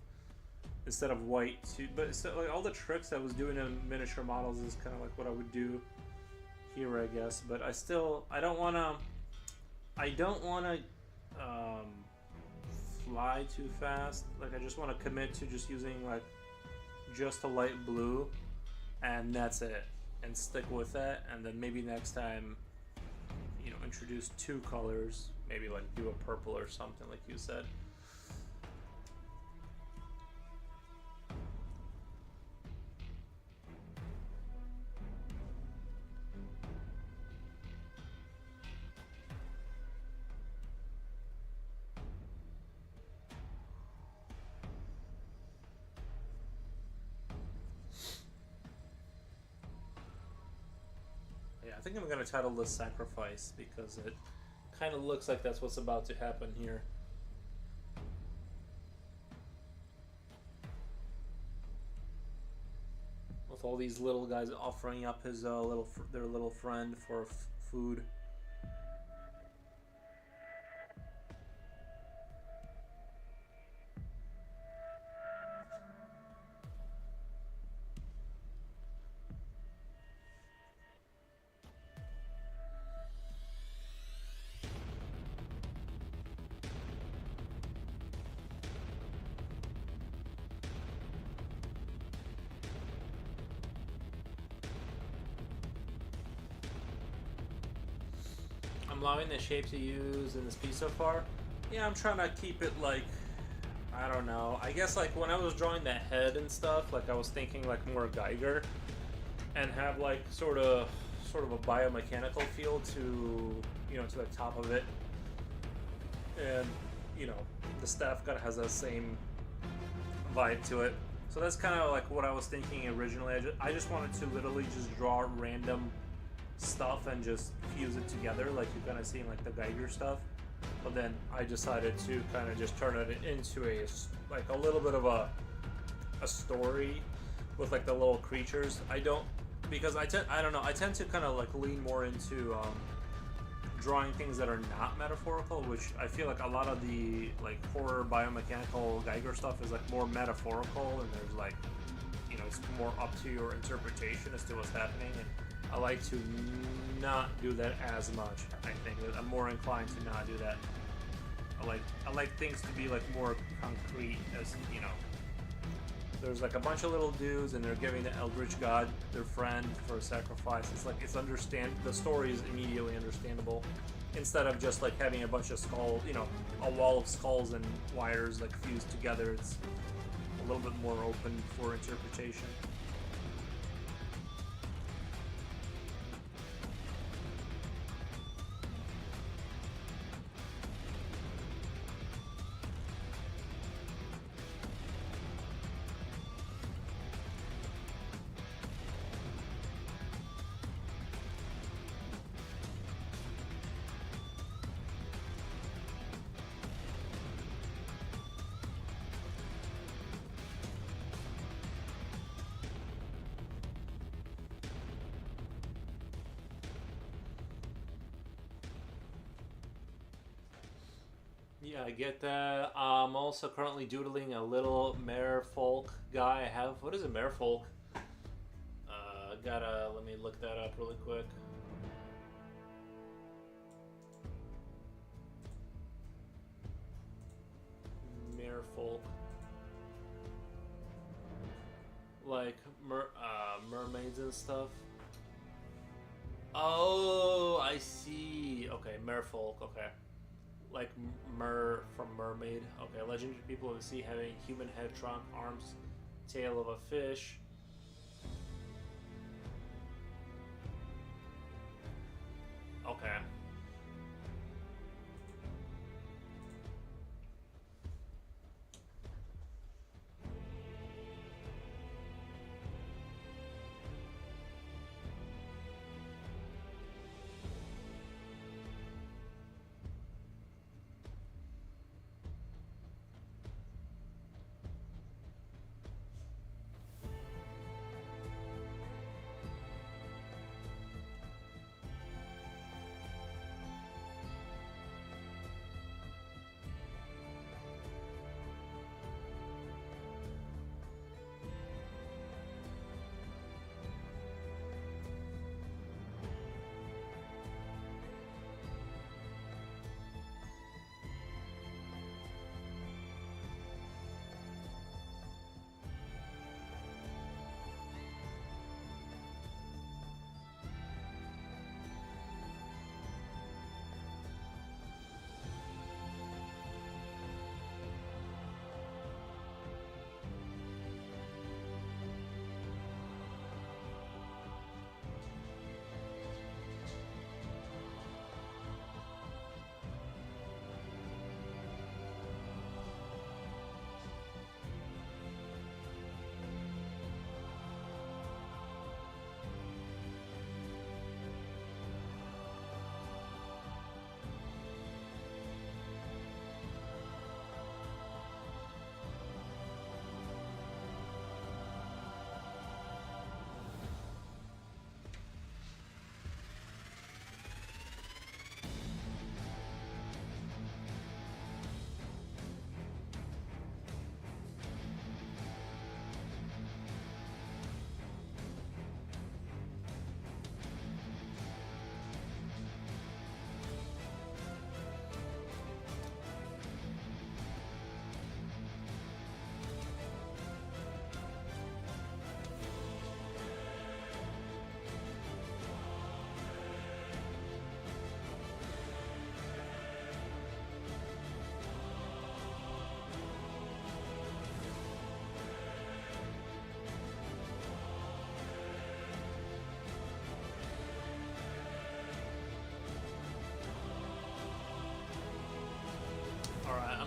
instead of white, but so, like, all the tricks I was doing in miniature models is kind of like what I would do here, I guess. But I don't want to fly too fast. Like, I just want to commit to just using, like, just a light blue, and that's it. And stick with that, and then maybe next time, you know, introduce 2 colors, maybe like do a purple or something like you said. I think I'm gonna title this Sacrifice because it kind of looks like that's what's about to happen here. With all these little guys offering up his their little friend for food. I'm loving the shapes you use in this piece so far. Yeah, I'm trying to keep it like, I don't know. I guess like when I was drawing the head and stuff, like I was thinking like more Geiger, and have like sort of a biomechanical feel to to the top of it, and the staff kind of has that same vibe to it. So that's kind of like what I was thinking originally. I just wanted to literally just draw random stuff and just fuse it together like you kind of seen like the Geiger stuff, but then I decided to kind of just turn it into a little bit of a story with like the little creatures. I don't I tend to kind of like lean more into drawing things that are not metaphorical, which I feel like a lot of the like horror biomechanical Geiger stuff is like more metaphorical, and there's like it's more up to your interpretation as to what's happening, and I like to not do that as much. I think I'm more inclined to not do that. I like things to be like more concrete, as there's like a bunch of little dudes and they're giving the Eldritch God their friend for a sacrifice. It's like the story is immediately understandable, instead of just like having a bunch of skulls, a wall of skulls and wires like fused together. It's a little bit more open for interpretation. Yeah, I get that. I'm also currently doodling a little merfolk guy. What is a merfolk? Let me look that up really quick. Merfolk. Like mermaids and stuff. Oh, I see. Okay, merfolk. Okay. Like Mer from Mermaid. Okay, legendary people of the sea having human head, trunk, arms, tail of a fish. Okay.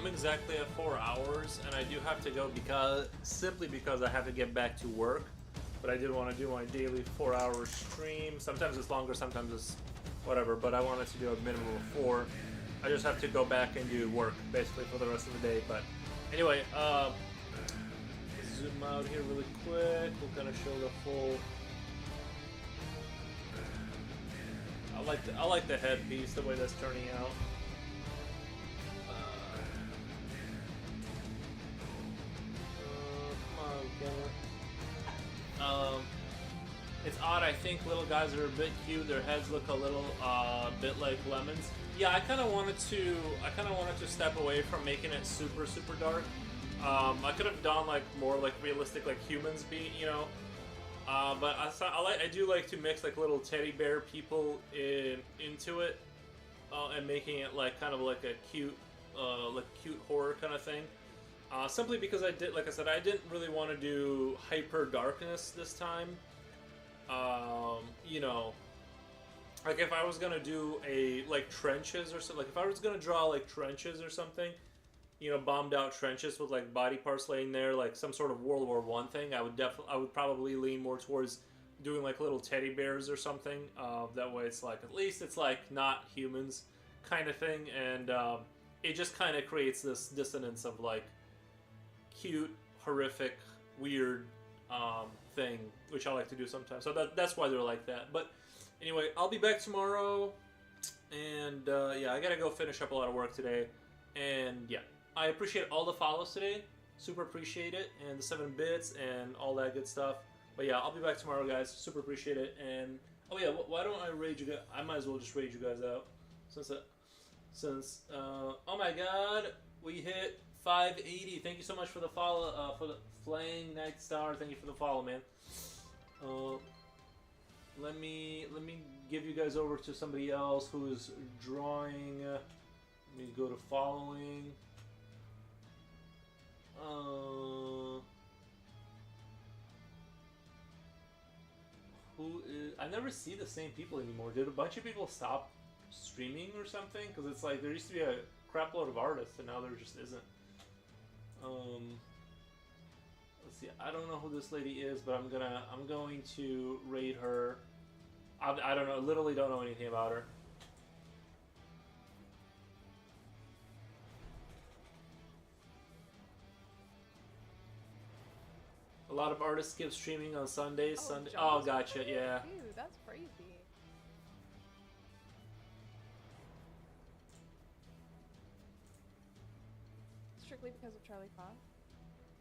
I'm exactly at 4 hours, and I do have to go simply because I have to get back to work. But I did want to do my daily 4-hour stream. Sometimes it's longer, sometimes it's whatever. But I wanted to do a minimum of 4. I just have to go back and do work basically for the rest of the day. But anyway, zoom out here really quick. We'll kind of show the full. I like the headpiece, the way that's turning out. Come on, camera. It's odd. I think little guys are a bit cute. Their heads look a little bit like lemons. Yeah, I kind of wanted to step away from making it super dark. I could have done like more like realistic, like humans being, you know. But I do like to mix like little teddy bear people into it, and making it like kind of like a cute horror kind of thing. Simply because I didn't really want to do hyper darkness this time. You know, like if I was gonna do trenches or something, like if I was gonna draw like trenches or something, you know, bombed out trenches with like body parts laying there, like some sort of World War I thing, I would probably lean more towards doing like little teddy bears or something. That way it's like, at least it's like not humans kind of thing, and it just kind of creates this dissonance of like cute, horrific, weird thing, which I like to do sometimes. So that's why they're like that. But anyway, I'll be back tomorrow, and yeah, I gotta go finish up a lot of work today, and yeah. I appreciate all the follows today. Super appreciate it. And the 7 bits and all that good stuff. But yeah, I'll be back tomorrow, guys. Super appreciate it. And oh yeah, why don't I raid you guys? I might as well just raid you guys out. Since oh my god, we hit 580. Thank you so much for the follow, for the Flaying Night Star. Thank you for the follow, man. Let me give you guys over to somebody else who is drawing. Let me go to following. Who is? I never see the same people anymore. Did a bunch of people stop streaming or something? Because it's like there used to be a crap load of artists, and now there just isn't. Let's see. I don't know who this lady is, but I'm going to raid her. I don't know. Literally don't know anything about her. A lot of artists skip streaming on Sundays. Oh, gotcha. Yeah. Dude, that's crazy. Strictly because of Charlie Cox.